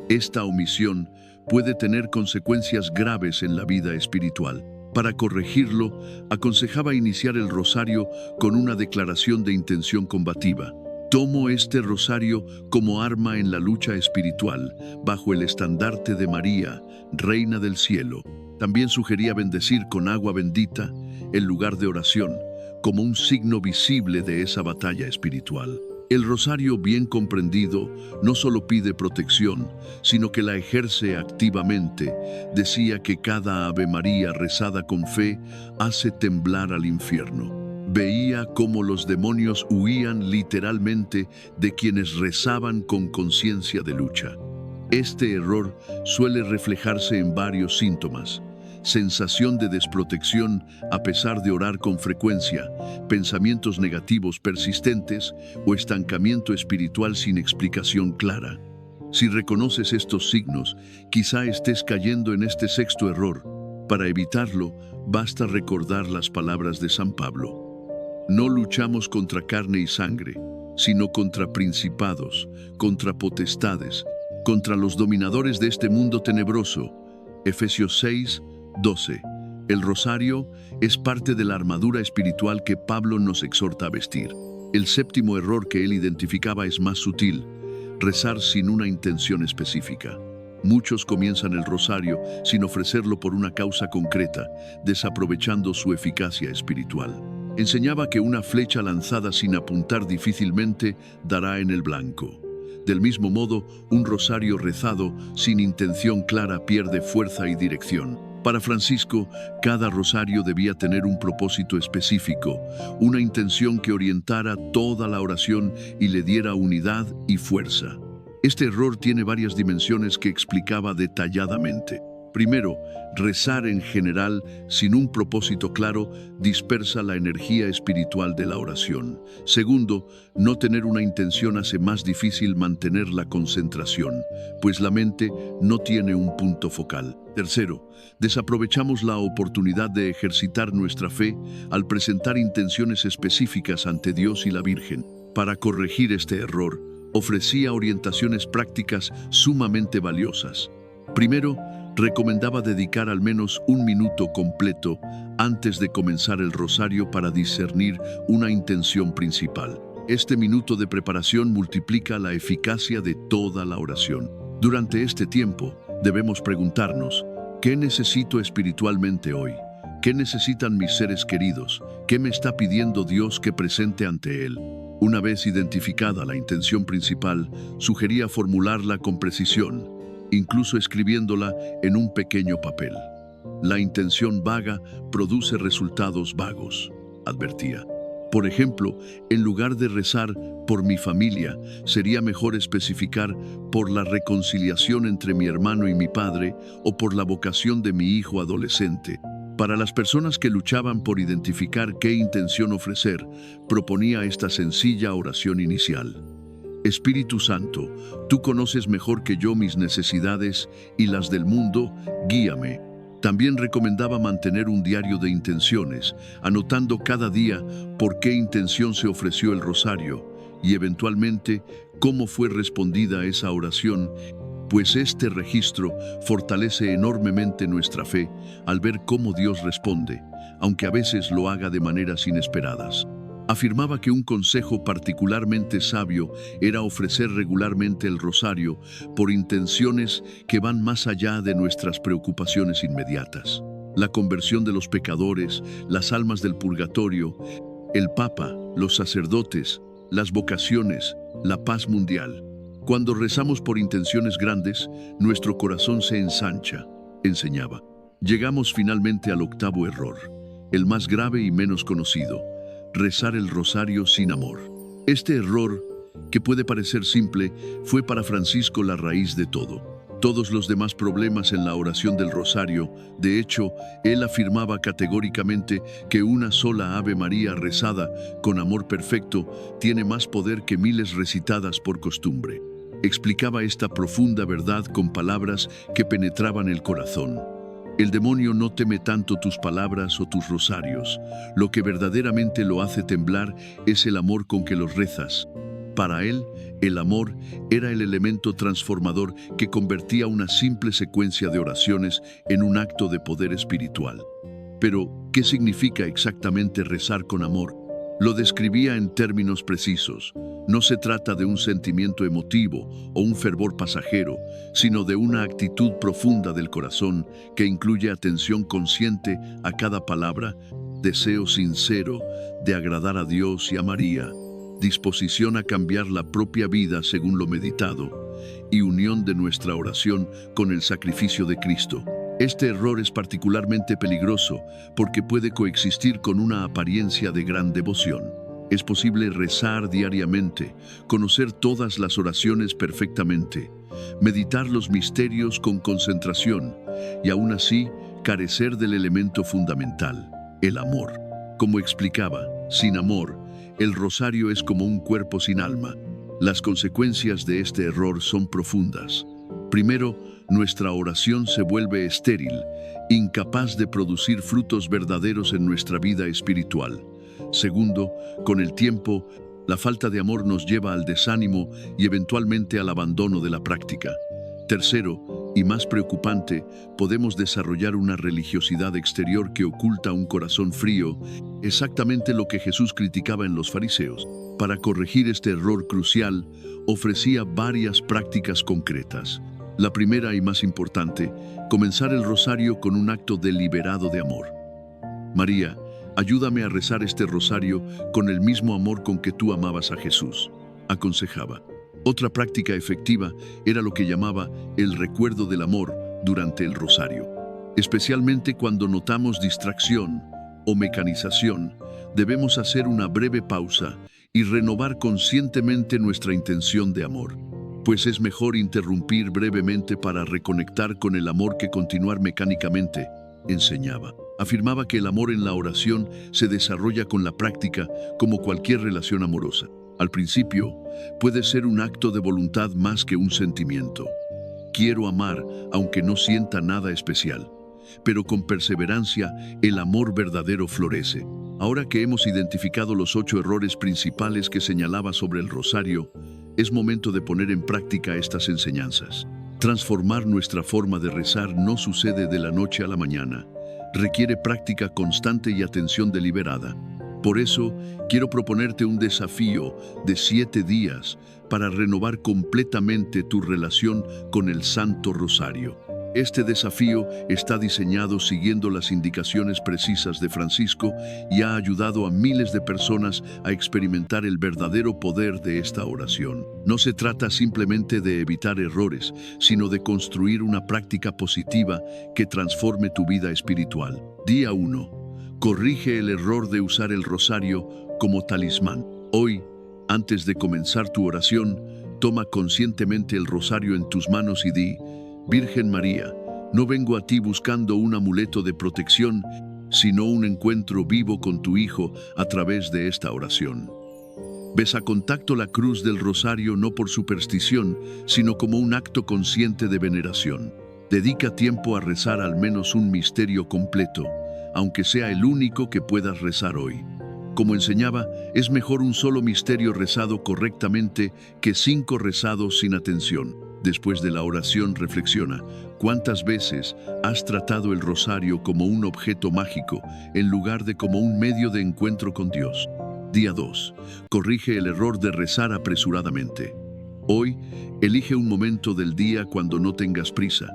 Esta omisión puede tener consecuencias graves en la vida espiritual. Para corregirlo, aconsejaba iniciar el rosario con una declaración de intención combativa. Tomo este rosario como arma en la lucha espiritual, bajo el estandarte de María, Reina del Cielo. También sugería bendecir con agua bendita el lugar de oración, como un signo visible de esa batalla espiritual. El rosario bien comprendido no solo pide protección, sino que la ejerce activamente. Decía que cada Ave María rezada con fe hace temblar al infierno. Veía cómo los demonios huían literalmente de quienes rezaban con conciencia de lucha. Este error suele reflejarse en varios síntomas: sensación de desprotección a pesar de orar con frecuencia, pensamientos negativos persistentes o estancamiento espiritual sin explicación clara. Si reconoces estos signos, quizá estés cayendo en este sexto error. Para evitarlo, basta recordar las palabras de San Pablo. No luchamos contra carne y sangre, sino contra principados, contra potestades, contra los dominadores de este mundo tenebroso. Efesios 6, 12. El rosario es parte de la armadura espiritual que Pablo nos exhorta a vestir. El séptimo error que él identificaba es más sutil: rezar sin una intención específica. Muchos comienzan el rosario sin ofrecerlo por una causa concreta, desaprovechando su eficacia espiritual. Enseñaba que una flecha lanzada sin apuntar difícilmente dará en el blanco. Del mismo modo, un rosario rezado sin intención clara pierde fuerza y dirección. Para Francisco, cada rosario debía tener un propósito específico, una intención que orientara toda la oración y le diera unidad y fuerza. Este error tiene varias dimensiones que explicaba detalladamente. Primero, rezar en general sin un propósito claro dispersa la energía espiritual de la oración. Segundo, no tener una intención hace más difícil mantener la concentración, pues la mente no tiene un punto focal. Tercero, desaprovechamos la oportunidad de ejercitar nuestra fe al presentar intenciones específicas ante Dios y la Virgen. Para corregir este error, ofrecía orientaciones prácticas sumamente valiosas. Primero, recomendaba dedicar al menos un minuto completo antes de comenzar el rosario para discernir una intención principal. Este minuto de preparación multiplica la eficacia de toda la oración. Durante este tiempo, debemos preguntarnos, ¿qué necesito espiritualmente hoy? ¿Qué necesitan mis seres queridos? ¿Qué me está pidiendo Dios que presente ante Él? Una vez identificada la intención principal, sugería formularla con precisión, incluso escribiéndola en un pequeño papel. La intención vaga produce resultados vagos, advertía. Por ejemplo, en lugar de rezar por mi familia, sería mejor especificar por la reconciliación entre mi hermano y mi padre o por la vocación de mi hijo adolescente. Para las personas que luchaban por identificar qué intención ofrecer, proponía esta sencilla oración inicial. Espíritu Santo, tú conoces mejor que yo mis necesidades y las del mundo, guíame. También recomendaba mantener un diario de intenciones, anotando cada día por qué intención se ofreció el rosario y eventualmente cómo fue respondida esa oración, pues este registro fortalece enormemente nuestra fe al ver cómo Dios responde, aunque a veces lo haga de maneras inesperadas. Afirmaba que un consejo particularmente sabio era ofrecer regularmente el rosario por intenciones que van más allá de nuestras preocupaciones inmediatas. La conversión de los pecadores, las almas del purgatorio, el Papa, los sacerdotes, las vocaciones, la paz mundial. Cuando rezamos por intenciones grandes, nuestro corazón se ensancha, enseñaba. Llegamos finalmente al octavo error, el más grave y menos conocido: rezar el rosario sin amor. Este error, que puede parecer simple, fue para Francisco la raíz de todo. Todos los demás problemas en la oración del rosario, de hecho, él afirmaba categóricamente que una sola Ave María rezada con amor perfecto tiene más poder que miles recitadas por costumbre. Explicaba esta profunda verdad con palabras que penetraban el corazón. El demonio no teme tanto tus palabras o tus rosarios. Lo que verdaderamente lo hace temblar es el amor con que los rezas. Para él, el amor era el elemento transformador que convertía una simple secuencia de oraciones en un acto de poder espiritual. Pero, ¿qué significa exactamente rezar con amor? Lo describía en términos precisos. No se trata de un sentimiento emotivo o un fervor pasajero, sino de una actitud profunda del corazón que incluye atención consciente a cada palabra, deseo sincero de agradar a Dios y a María, disposición a cambiar la propia vida según lo meditado, y unión de nuestra oración con el sacrificio de Cristo. Este error es particularmente peligroso porque puede coexistir con una apariencia de gran devoción. Es posible rezar diariamente, conocer todas las oraciones perfectamente, meditar los misterios con concentración y aún así carecer del elemento fundamental, el amor. Como explicaba, sin amor, el rosario es como un cuerpo sin alma. Las consecuencias de este error son profundas. Primero, nuestra oración se vuelve estéril, incapaz de producir frutos verdaderos en nuestra vida espiritual. Segundo, con el tiempo, la falta de amor nos lleva al desánimo y eventualmente al abandono de la práctica. Tercero, y más preocupante, podemos desarrollar una religiosidad exterior que oculta un corazón frío, exactamente lo que Jesús criticaba en los fariseos. Para corregir este error crucial, ofrecía varias prácticas concretas. La primera y más importante, comenzar el rosario con un acto deliberado de amor. María, ayúdame a rezar este rosario con el mismo amor con que tú amabas a Jesús, aconsejaba. Otra práctica efectiva era lo que llamaba el recuerdo del amor durante el rosario. Especialmente cuando notamos distracción o mecanización, debemos hacer una breve pausa y renovar conscientemente nuestra intención de amor. pues es mejor interrumpir brevemente para reconectar con el amor que continuar mecánicamente, enseñaba. Afirmaba que el amor en la oración se desarrolla con la práctica, como cualquier relación amorosa. Al principio, puede ser un acto de voluntad más que un sentimiento. Quiero amar, aunque no sienta nada especial. Pero con perseverancia, el amor verdadero florece. Ahora que hemos identificado los 8 errores principales que señalaba sobre el rosario, es momento de poner en práctica estas enseñanzas. Transformar nuestra forma de rezar no sucede de la noche a la mañana. Requiere práctica constante y atención deliberada. Por eso, quiero proponerte un desafío de 7 días para renovar completamente tu relación con el Santo Rosario. Este desafío está diseñado siguiendo las indicaciones precisas de Francisco y ha ayudado a miles de personas a experimentar el verdadero poder de esta oración. No se trata simplemente de evitar errores, sino de construir una práctica positiva que transforme tu vida espiritual. Día 1. Corrige el error de usar el rosario como talismán. Hoy, antes de comenzar tu oración, toma conscientemente el rosario en tus manos y di: Virgen María, no vengo a ti buscando un amuleto de protección, sino un encuentro vivo con tu Hijo a través de esta oración. Ves a contacto la cruz del rosario no por superstición, sino como un acto consciente de veneración. Dedica tiempo a rezar al menos un misterio completo, aunque sea el único que puedas rezar hoy. Como enseñaba, es mejor un solo misterio rezado correctamente que 5 rezados sin atención. Después de la oración, reflexiona: ¿cuántas veces has tratado el rosario como un objeto mágico en lugar de como un medio de encuentro con Dios? Día 2. Corrige el error de rezar apresuradamente. Hoy, elige un momento del día cuando no tengas prisa.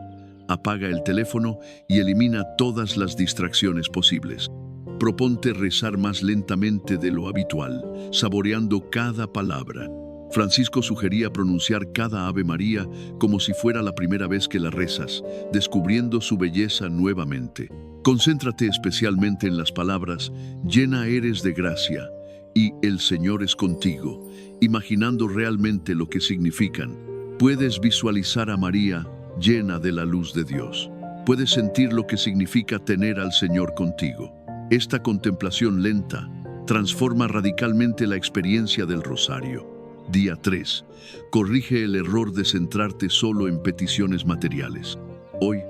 Apaga el teléfono y elimina todas las distracciones posibles. Proponte rezar más lentamente de lo habitual, saboreando cada palabra. Francisco sugería pronunciar cada Ave María como si fuera la primera vez que la rezas, descubriendo su belleza nuevamente. Concéntrate especialmente en las palabras «Llena eres de gracia» y «El Señor es contigo», imaginando realmente lo que significan. Puedes visualizar a María llena de la luz de Dios. Puedes sentir lo que significa tener al Señor contigo. Esta contemplación lenta transforma radicalmente la experiencia del rosario. Día 3. Corrige el error de centrarte solo en peticiones materiales. Hoy,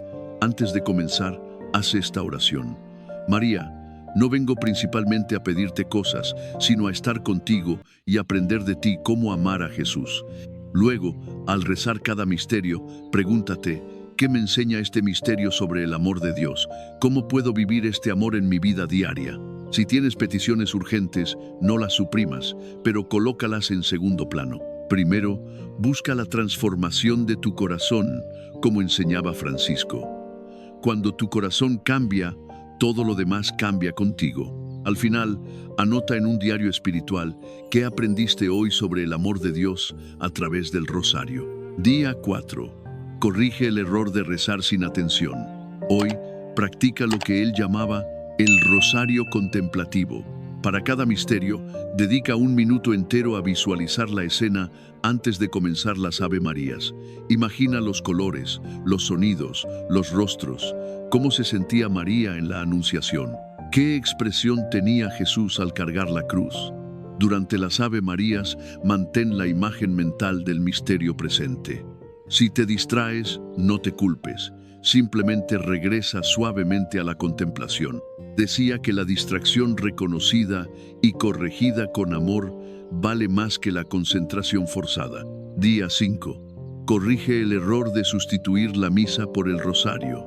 antes de comenzar, haz esta oración. María, no vengo principalmente a pedirte cosas, sino a estar contigo y aprender de ti cómo amar a Jesús. Luego, al rezar cada misterio, pregúntate: ¿qué me enseña este misterio sobre el amor de Dios? ¿Cómo puedo vivir este amor en mi vida diaria? Si tienes peticiones urgentes, no las suprimas, pero colócalas en segundo plano. Primero, busca la transformación de tu corazón, como enseñaba Francisco. Cuando tu corazón cambia, todo lo demás cambia contigo. Al final, anota en un diario espiritual qué aprendiste hoy sobre el amor de Dios a través del rosario. Día 4. Corrige el error de rezar sin atención. Hoy, practica lo que él llamaba el rosario contemplativo. Para cada misterio, dedica un minuto entero a visualizar la escena antes de comenzar las Ave Marías. Imagina los colores, los sonidos, los rostros, cómo se sentía María en la Anunciación, qué expresión tenía Jesús al cargar la cruz. Durante las Ave Marías, mantén la imagen mental del misterio presente. Si te distraes, no te culpes. Simplemente regresa suavemente a la contemplación. Decía que la distracción reconocida y corregida con amor vale más que la concentración forzada. Día 5. Corrige el error de sustituir la misa por el rosario.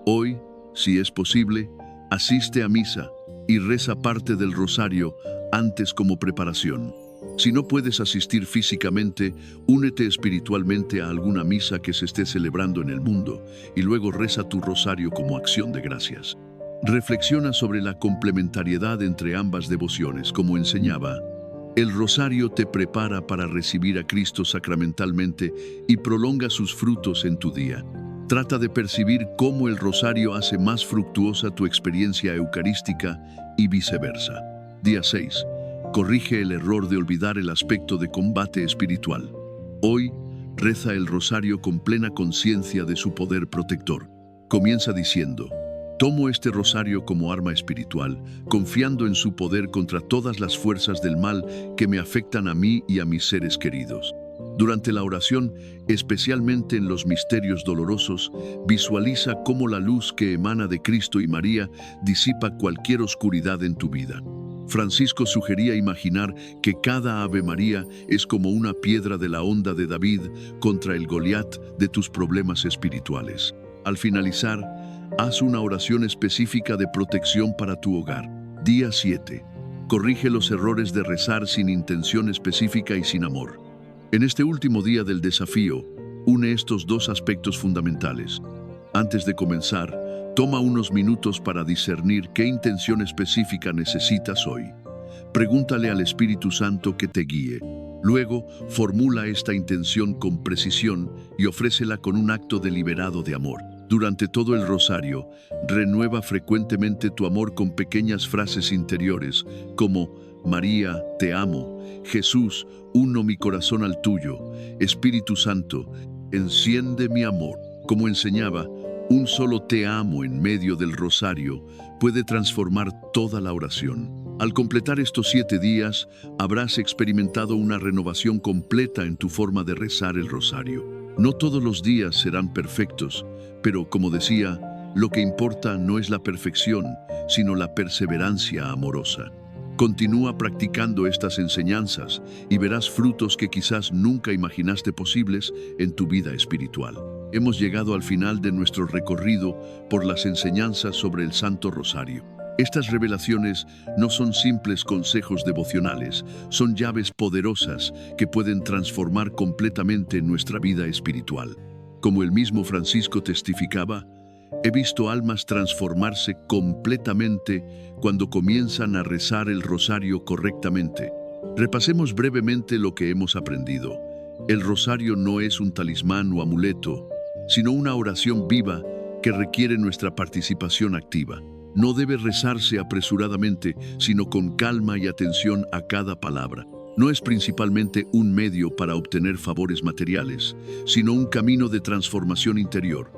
Hoy, si es posible, asiste a misa y reza parte del rosario antes como preparación. Si no puedes asistir físicamente, únete espiritualmente a alguna misa que se esté celebrando en el mundo y luego reza tu rosario como acción de gracias. Reflexiona sobre la complementariedad entre ambas devociones, como enseñaba. El rosario te prepara para recibir a Cristo sacramentalmente y prolonga sus frutos en tu día. Trata de percibir cómo el rosario hace más fructuosa tu experiencia eucarística y viceversa. Día 6. Corrige el error de olvidar el aspecto de combate espiritual. Hoy, Reza el rosario con plena conciencia de su poder protector. Comienza diciendo: tomo este rosario como arma espiritual, confiando en su poder contra todas las fuerzas del mal que me afectan a mí y a mis seres queridos. Durante la oración, especialmente en los misterios dolorosos, visualiza cómo la luz que emana de Cristo y María disipa cualquier oscuridad en tu vida. Francisco sugería imaginar que cada Ave María es como una piedra de la honda de David contra el Goliat de tus problemas espirituales. Al finalizar, haz una oración específica de protección para tu hogar. Día 7. Corrige los errores de rezar sin intención específica y sin amor. En este último día del desafío, une estos dos aspectos fundamentales. Antes de comenzar, toma unos minutos para discernir qué intención específica necesitas hoy. Pregúntale al Espíritu Santo que te guíe. Luego, formula esta intención con precisión y ofrécela con un acto deliberado de amor. Durante todo el rosario, renueva frecuentemente tu amor con pequeñas frases interiores, como: María, te amo; Jesús, uno mi corazón al tuyo; Espíritu Santo, enciende mi amor. Como enseñaba, un solo te amo en medio del rosario puede transformar toda la oración. Al completar estos 7 días, habrás experimentado una renovación completa en tu forma de rezar el rosario. No todos los días serán perfectos, pero como decía, lo que importa no es la perfección, sino la perseverancia amorosa. Continúa practicando estas enseñanzas y verás frutos que quizás nunca imaginaste posibles en tu vida espiritual. Hemos llegado al final de nuestro recorrido por las enseñanzas sobre el Santo Rosario. Estas revelaciones no son simples consejos devocionales, son llaves poderosas que pueden transformar completamente nuestra vida espiritual. Como el mismo Francisco testificaba, he visto almas transformarse completamente cuando comienzan a rezar el rosario correctamente. Repasemos brevemente lo que hemos aprendido. El rosario no es un talismán o amuleto, sino una oración viva que requiere nuestra participación activa. No debe rezarse apresuradamente, sino con calma y atención a cada palabra. No es principalmente un medio para obtener favores materiales, sino un camino de transformación interior.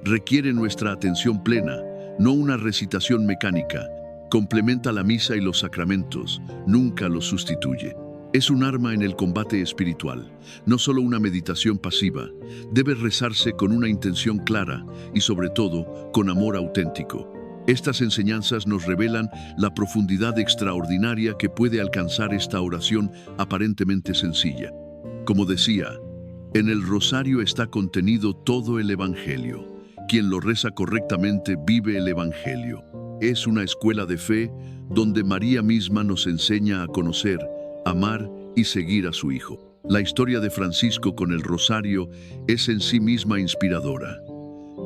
Requiere nuestra atención plena, no una recitación mecánica. Complementa la misa y los sacramentos, nunca los sustituye. Es un arma en el combate espiritual, no solo una meditación pasiva. Debe rezarse con una intención clara y, sobre todo, con amor auténtico. Estas enseñanzas nos revelan la profundidad extraordinaria que puede alcanzar esta oración aparentemente sencilla. Como decía, en el rosario está contenido todo el Evangelio. Quien lo reza correctamente vive el Evangelio. Es una escuela de fe donde María misma nos enseña a conocer, amar y seguir a su Hijo. La historia de Francisco con el rosario es en sí misma inspiradora.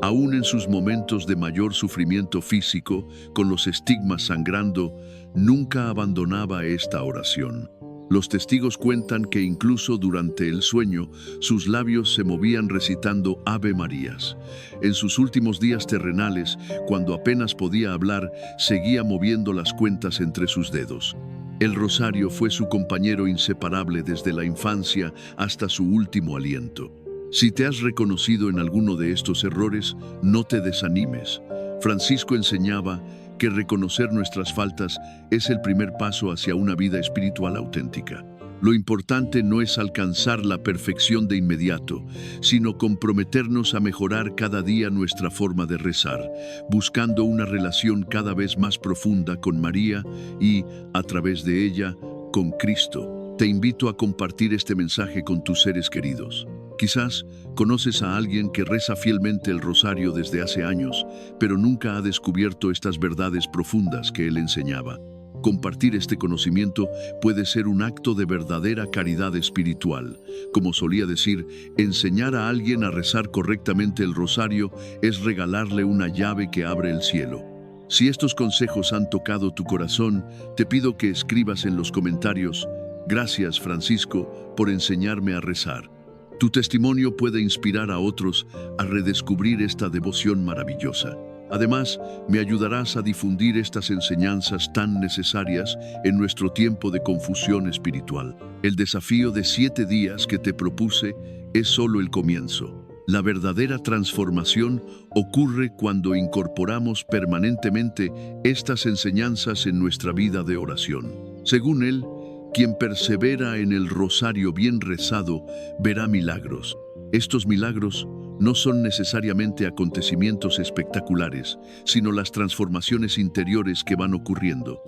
Aún en sus momentos de mayor sufrimiento físico, con los estigmas sangrando, nunca abandonaba esta oración. Los testigos cuentan que incluso durante el sueño, sus labios se movían recitando Ave Marías. En sus últimos días terrenales, cuando apenas podía hablar, seguía moviendo las cuentas entre sus dedos. El rosario fue su compañero inseparable desde la infancia hasta su último aliento. Si te has reconocido en alguno de estos errores, no te desanimes. Francisco enseñaba que reconocer nuestras faltas es el primer paso hacia una vida espiritual auténtica. Lo importante no es alcanzar la perfección de inmediato, sino comprometernos a mejorar cada día nuestra forma de rezar, buscando una relación cada vez más profunda con María y, a través de ella, con Cristo. Te invito a compartir este mensaje con tus seres queridos. Quizás conoces a alguien que reza fielmente el rosario desde hace años, pero nunca ha descubierto estas verdades profundas que él enseñaba. Compartir este conocimiento puede ser un acto de verdadera caridad espiritual. Como solía decir, enseñar a alguien a rezar correctamente el rosario es regalarle una llave que abre el cielo. Si estos consejos han tocado tu corazón, te pido que escribas en los comentarios: gracias, Francisco, por enseñarme a rezar. Tu testimonio puede inspirar a otros a redescubrir esta devoción maravillosa. Además, me ayudarás a difundir estas enseñanzas tan necesarias en nuestro tiempo de confusión espiritual. El desafío de 7 días que te propuse es solo el comienzo. La verdadera transformación ocurre cuando incorporamos permanentemente estas enseñanzas en nuestra vida de oración. Según él, quien persevera en el rosario bien rezado verá milagros. Estos milagros no son necesariamente acontecimientos espectaculares, sino las transformaciones interiores que van ocurriendo.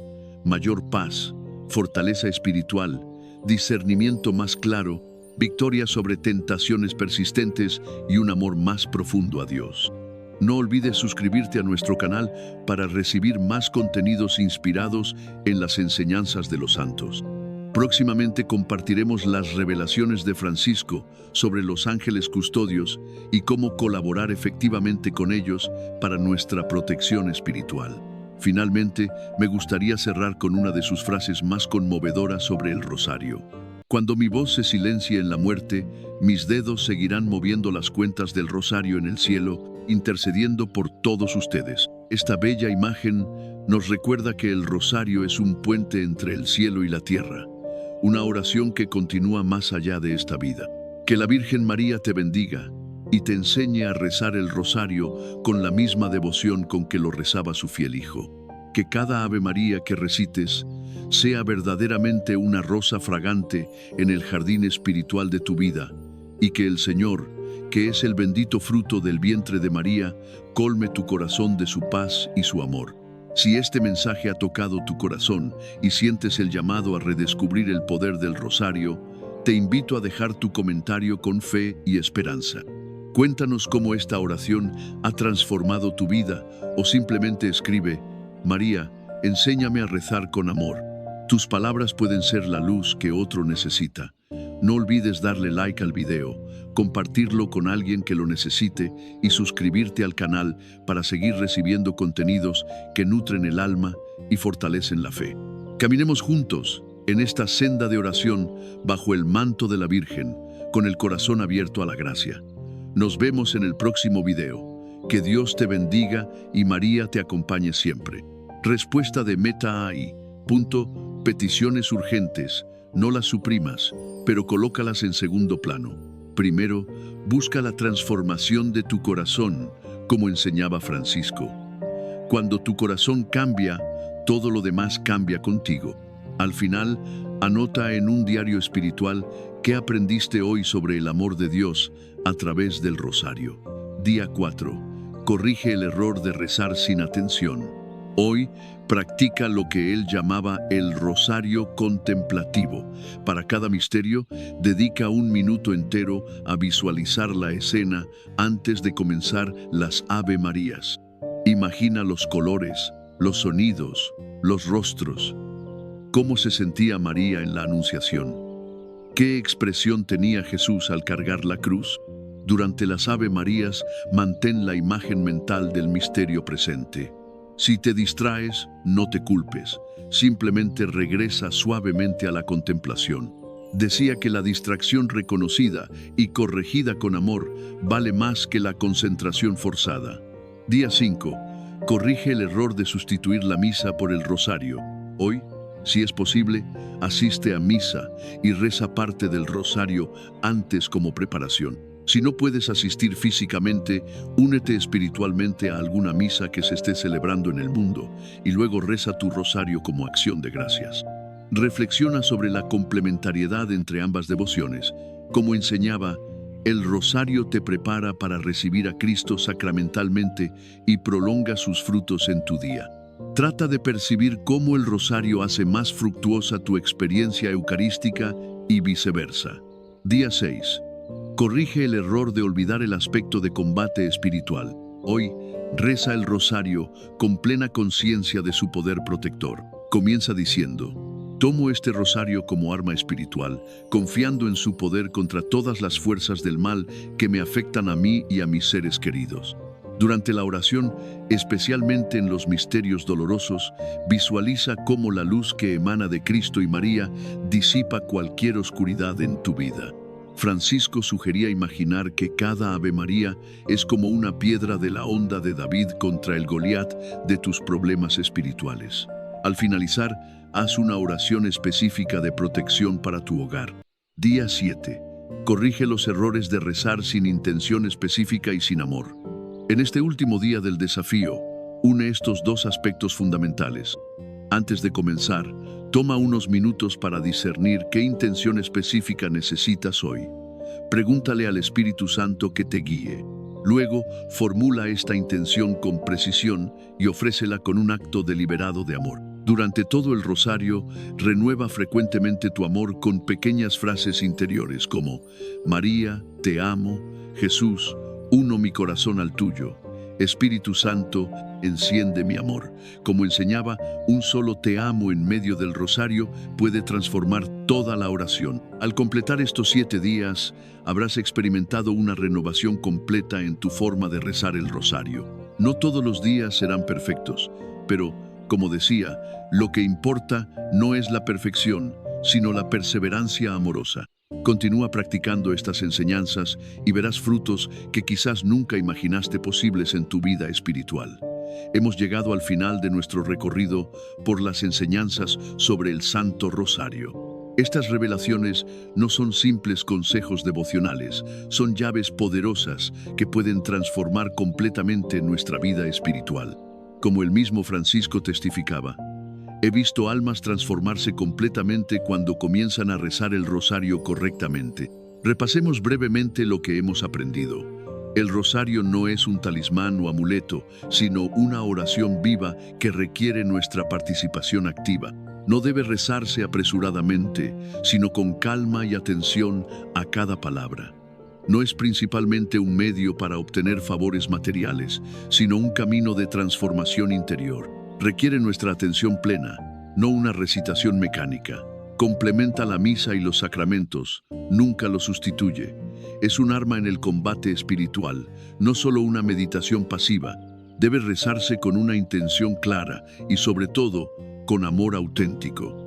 Mayor paz, fortaleza espiritual, discernimiento más claro, victoria sobre tentaciones persistentes y un amor más profundo a Dios. No olvides suscribirte a nuestro canal para recibir más contenidos inspirados en las enseñanzas de los santos. Próximamente compartiremos las revelaciones de Francisco sobre los ángeles custodios y cómo colaborar efectivamente con ellos para nuestra protección espiritual. Finalmente, me gustaría cerrar con una de sus frases más conmovedoras sobre el rosario. Cuando mi voz se silencia en la muerte, mis dedos seguirán moviendo las cuentas del rosario en el cielo, intercediendo por todos ustedes. Esta bella imagen nos recuerda que el rosario es un puente entre el cielo y la tierra, una oración que continúa más allá de esta vida. Que la Virgen María te bendiga y te enseñe a rezar el rosario con la misma devoción con que lo rezaba su fiel hijo. Que cada Ave María que recites sea verdaderamente una rosa fragante en el jardín espiritual de tu vida, y que el Señor, que es el bendito fruto del vientre de María, colme tu corazón de su paz y su amor. Si este mensaje ha tocado tu corazón y sientes el llamado a redescubrir el poder del rosario, te invito a dejar tu comentario con fe y esperanza. Cuéntanos cómo esta oración ha transformado tu vida o simplemente escribe: María, enséñame a rezar con amor. Tus palabras pueden ser la luz que otro necesita. No olvides darle like al video, compartirlo con alguien que lo necesite y suscribirte al canal para seguir recibiendo contenidos que nutren el alma y fortalecen la fe. Caminemos juntos en esta senda de oración bajo el manto de la Virgen, con el corazón abierto a la gracia. Nos vemos en el próximo video. Que Dios te bendiga y María te acompañe siempre. Respuesta de Meta AI. Peticiones urgentes. No las suprimas, pero colócalas en segundo plano. Primero, busca la transformación de tu corazón, como enseñaba Francisco. Cuando tu corazón cambia, todo lo demás cambia contigo. Al final, anota en un diario espiritual qué aprendiste hoy sobre el amor de Dios a través del rosario. Día 4. Corrige el error de rezar sin atención. Hoy, practica lo que él llamaba el rosario contemplativo. Para cada misterio, dedica un minuto entero a visualizar la escena antes de comenzar las Ave Marías. Imagina los colores, los sonidos, los rostros. ¿Cómo se sentía María en la Anunciación? ¿Qué expresión tenía Jesús al cargar la cruz? Durante las Ave Marías, mantén la imagen mental del misterio presente. Si te distraes, no te culpes. Simplemente regresa suavemente a la contemplación. Decía que la distracción reconocida y corregida con amor vale más que la concentración forzada. Día 5. Corrige el error de sustituir la misa por el rosario. Hoy, si es posible, asiste a misa y reza parte del rosario antes como preparación. Si no puedes asistir físicamente, únete espiritualmente a alguna misa que se esté celebrando en el mundo y luego reza tu rosario como acción de gracias. Reflexiona sobre la complementariedad entre ambas devociones. Como enseñaba, el rosario te prepara para recibir a Cristo sacramentalmente y prolonga sus frutos en tu día. Trata de percibir cómo el rosario hace más fructuosa tu experiencia eucarística y viceversa. Día 6. Corrige el error de olvidar el aspecto de combate espiritual. Hoy, reza el rosario con plena conciencia de su poder protector. Comienza diciendo: tomo este rosario como arma espiritual, confiando en su poder contra todas las fuerzas del mal que me afectan a mí y a mis seres queridos. Durante la oración, especialmente en los misterios dolorosos, visualiza cómo la luz que emana de Cristo y María disipa cualquier oscuridad en tu vida. Francisco sugería imaginar que cada Ave María es como una piedra de la honda de David contra el Goliat de tus problemas espirituales. Al finalizar, haz una oración específica de protección para tu hogar. Día 7. Corrige los errores de rezar sin intención específica y sin amor. En este último día del desafío, une estos dos aspectos fundamentales. Antes de comenzar, toma unos minutos para discernir qué intención específica necesitas hoy. Pregúntale al Espíritu Santo que te guíe. Luego, formula esta intención con precisión y ofrécela con un acto deliberado de amor. Durante todo el rosario, renueva frecuentemente tu amor con pequeñas frases interiores como María, te amo, Jesús, uno mi corazón al tuyo, Espíritu Santo, enciende mi amor. Como enseñaba, un solo te amo en medio del rosario puede transformar toda la oración. Al completar estos 7 días, habrás experimentado una renovación completa en tu forma de rezar el rosario. No todos los días serán perfectos, pero, como decía, lo que importa no es la perfección, sino la perseverancia amorosa. Continúa practicando estas enseñanzas y verás frutos que quizás nunca imaginaste posibles en tu vida espiritual. Hemos llegado al final de nuestro recorrido por las enseñanzas sobre el Santo Rosario. Estas revelaciones no son simples consejos devocionales, son llaves poderosas que pueden transformar completamente nuestra vida espiritual. Como el mismo Francisco testificaba, he visto almas transformarse completamente cuando comienzan a rezar el rosario correctamente. Repasemos brevemente lo que hemos aprendido. El rosario no es un talismán o amuleto, sino una oración viva que requiere nuestra participación activa. No debe rezarse apresuradamente, sino con calma y atención a cada palabra. No es principalmente un medio para obtener favores materiales, sino un camino de transformación interior. Requiere nuestra atención plena, no una recitación mecánica. Complementa la misa y los sacramentos, nunca los sustituye. Es un arma en el combate espiritual, no solo una meditación pasiva. Debe rezarse con una intención clara y, sobre todo, con amor auténtico.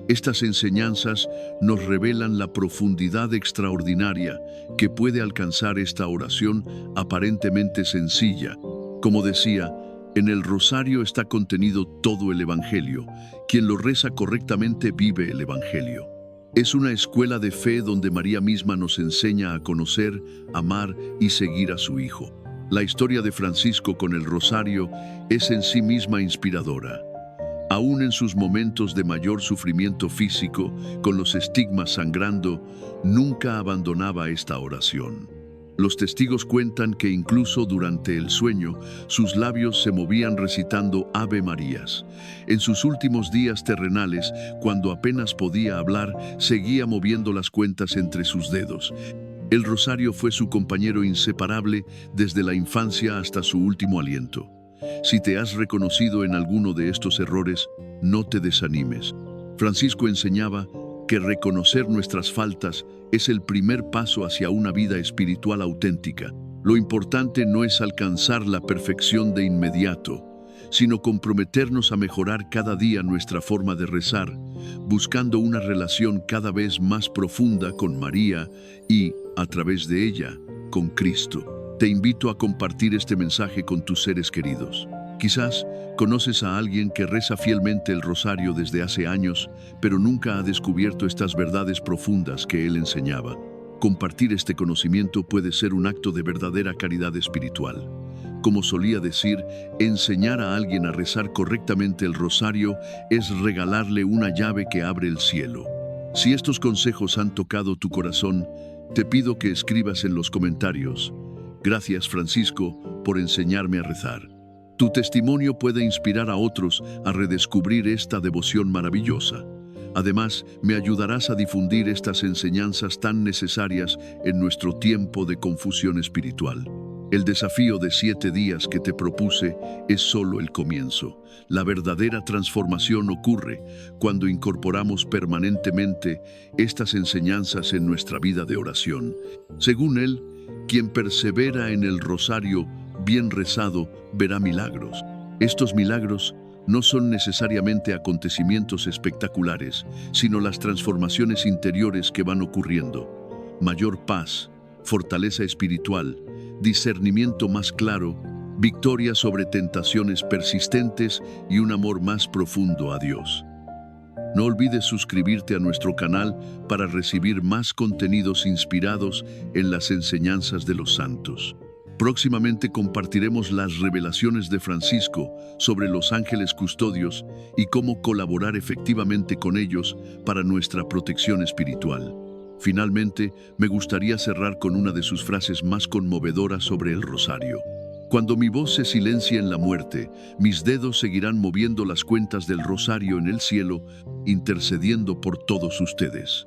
Estas enseñanzas nos revelan la profundidad extraordinaria que puede alcanzar esta oración aparentemente sencilla. Como decía, en el rosario está contenido todo el Evangelio. Quien lo reza correctamente vive el Evangelio. Es una escuela de fe donde María misma nos enseña a conocer, amar y seguir a su Hijo. La historia de Francisco con el rosario es en sí misma inspiradora. Aún en sus momentos de mayor sufrimiento físico, con los estigmas sangrando, nunca abandonaba esta oración. Los testigos cuentan que incluso durante el sueño, sus labios se movían recitando Ave Marías. En sus últimos días terrenales, cuando apenas podía hablar, seguía moviendo las cuentas entre sus dedos. El rosario fue su compañero inseparable desde la infancia hasta su último aliento. Si te has reconocido en alguno de estos errores, no te desanimes. Francisco enseñaba que reconocer nuestras faltas es el primer paso hacia una vida espiritual auténtica. Lo importante no es alcanzar la perfección de inmediato, sino comprometernos a mejorar cada día nuestra forma de rezar, buscando una relación cada vez más profunda con María y, a través de ella, con Cristo. Te invito a compartir este mensaje con tus seres queridos. Quizás conoces a alguien que reza fielmente el rosario desde hace años, pero nunca ha descubierto estas verdades profundas que él enseñaba. Compartir este conocimiento puede ser un acto de verdadera caridad espiritual. Como solía decir, enseñar a alguien a rezar correctamente el rosario es regalarle una llave que abre el cielo. Si estos consejos han tocado tu corazón, te pido que escribas en los comentarios: gracias, Francisco, por enseñarme a rezar. Tu testimonio puede inspirar a otros a redescubrir esta devoción maravillosa. Además, me ayudarás a difundir estas enseñanzas tan necesarias en nuestro tiempo de confusión espiritual. El desafío de 7 días que te propuse es solo el comienzo. La verdadera transformación ocurre cuando incorporamos permanentemente estas enseñanzas en nuestra vida de oración. Según él, quien persevera en el rosario bien rezado verá milagros. Estos milagros no son necesariamente acontecimientos espectaculares, sino las transformaciones interiores que van ocurriendo. Mayor paz, fortaleza espiritual, discernimiento más claro, victoria sobre tentaciones persistentes y un amor más profundo a Dios. No olvides suscribirte a nuestro canal para recibir más contenidos inspirados en las enseñanzas de los santos. Próximamente compartiremos las revelaciones de Francisco sobre los ángeles custodios y cómo colaborar efectivamente con ellos para nuestra protección espiritual. Finalmente, me gustaría cerrar con una de sus frases más conmovedoras sobre el rosario. Cuando mi voz se silencia en la muerte, mis dedos seguirán moviendo las cuentas del rosario en el cielo, intercediendo por todos ustedes.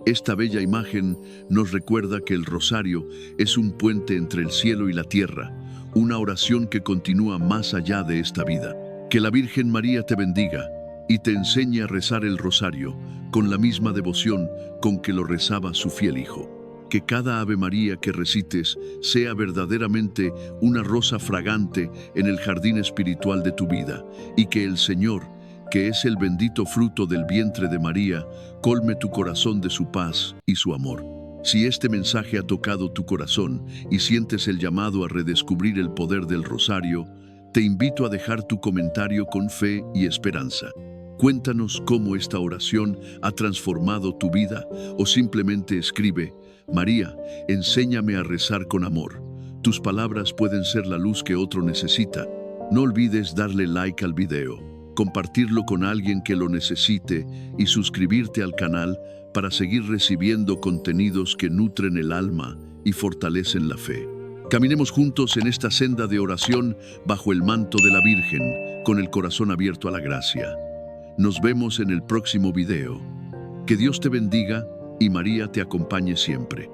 Esta bella imagen nos recuerda que el rosario es un puente entre el cielo y la tierra, una oración que continúa más allá de esta vida. Que la Virgen María te bendiga y te enseñe a rezar el rosario con la misma devoción con que lo rezaba su fiel hijo. Que cada Ave María que recites sea verdaderamente una rosa fragante en el jardín espiritual de tu vida, y que el Señor, que es el bendito fruto del vientre de María, colme tu corazón de su paz y su amor. Si este mensaje ha tocado tu corazón y sientes el llamado a redescubrir el poder del rosario, te invito a dejar tu comentario con fe y esperanza. Cuéntanos cómo esta oración ha transformado tu vida, o simplemente escribe: María, enséñame a rezar con amor. Tus palabras pueden ser la luz que otro necesita. No olvides darle like al video, compartirlo con alguien que lo necesite y suscribirte al canal para seguir recibiendo contenidos que nutren el alma y fortalecen la fe. Caminemos juntos en esta senda de oración bajo el manto de la Virgen, con el corazón abierto a la gracia. Nos vemos en el próximo video. Que Dios te bendiga y María te acompañe siempre.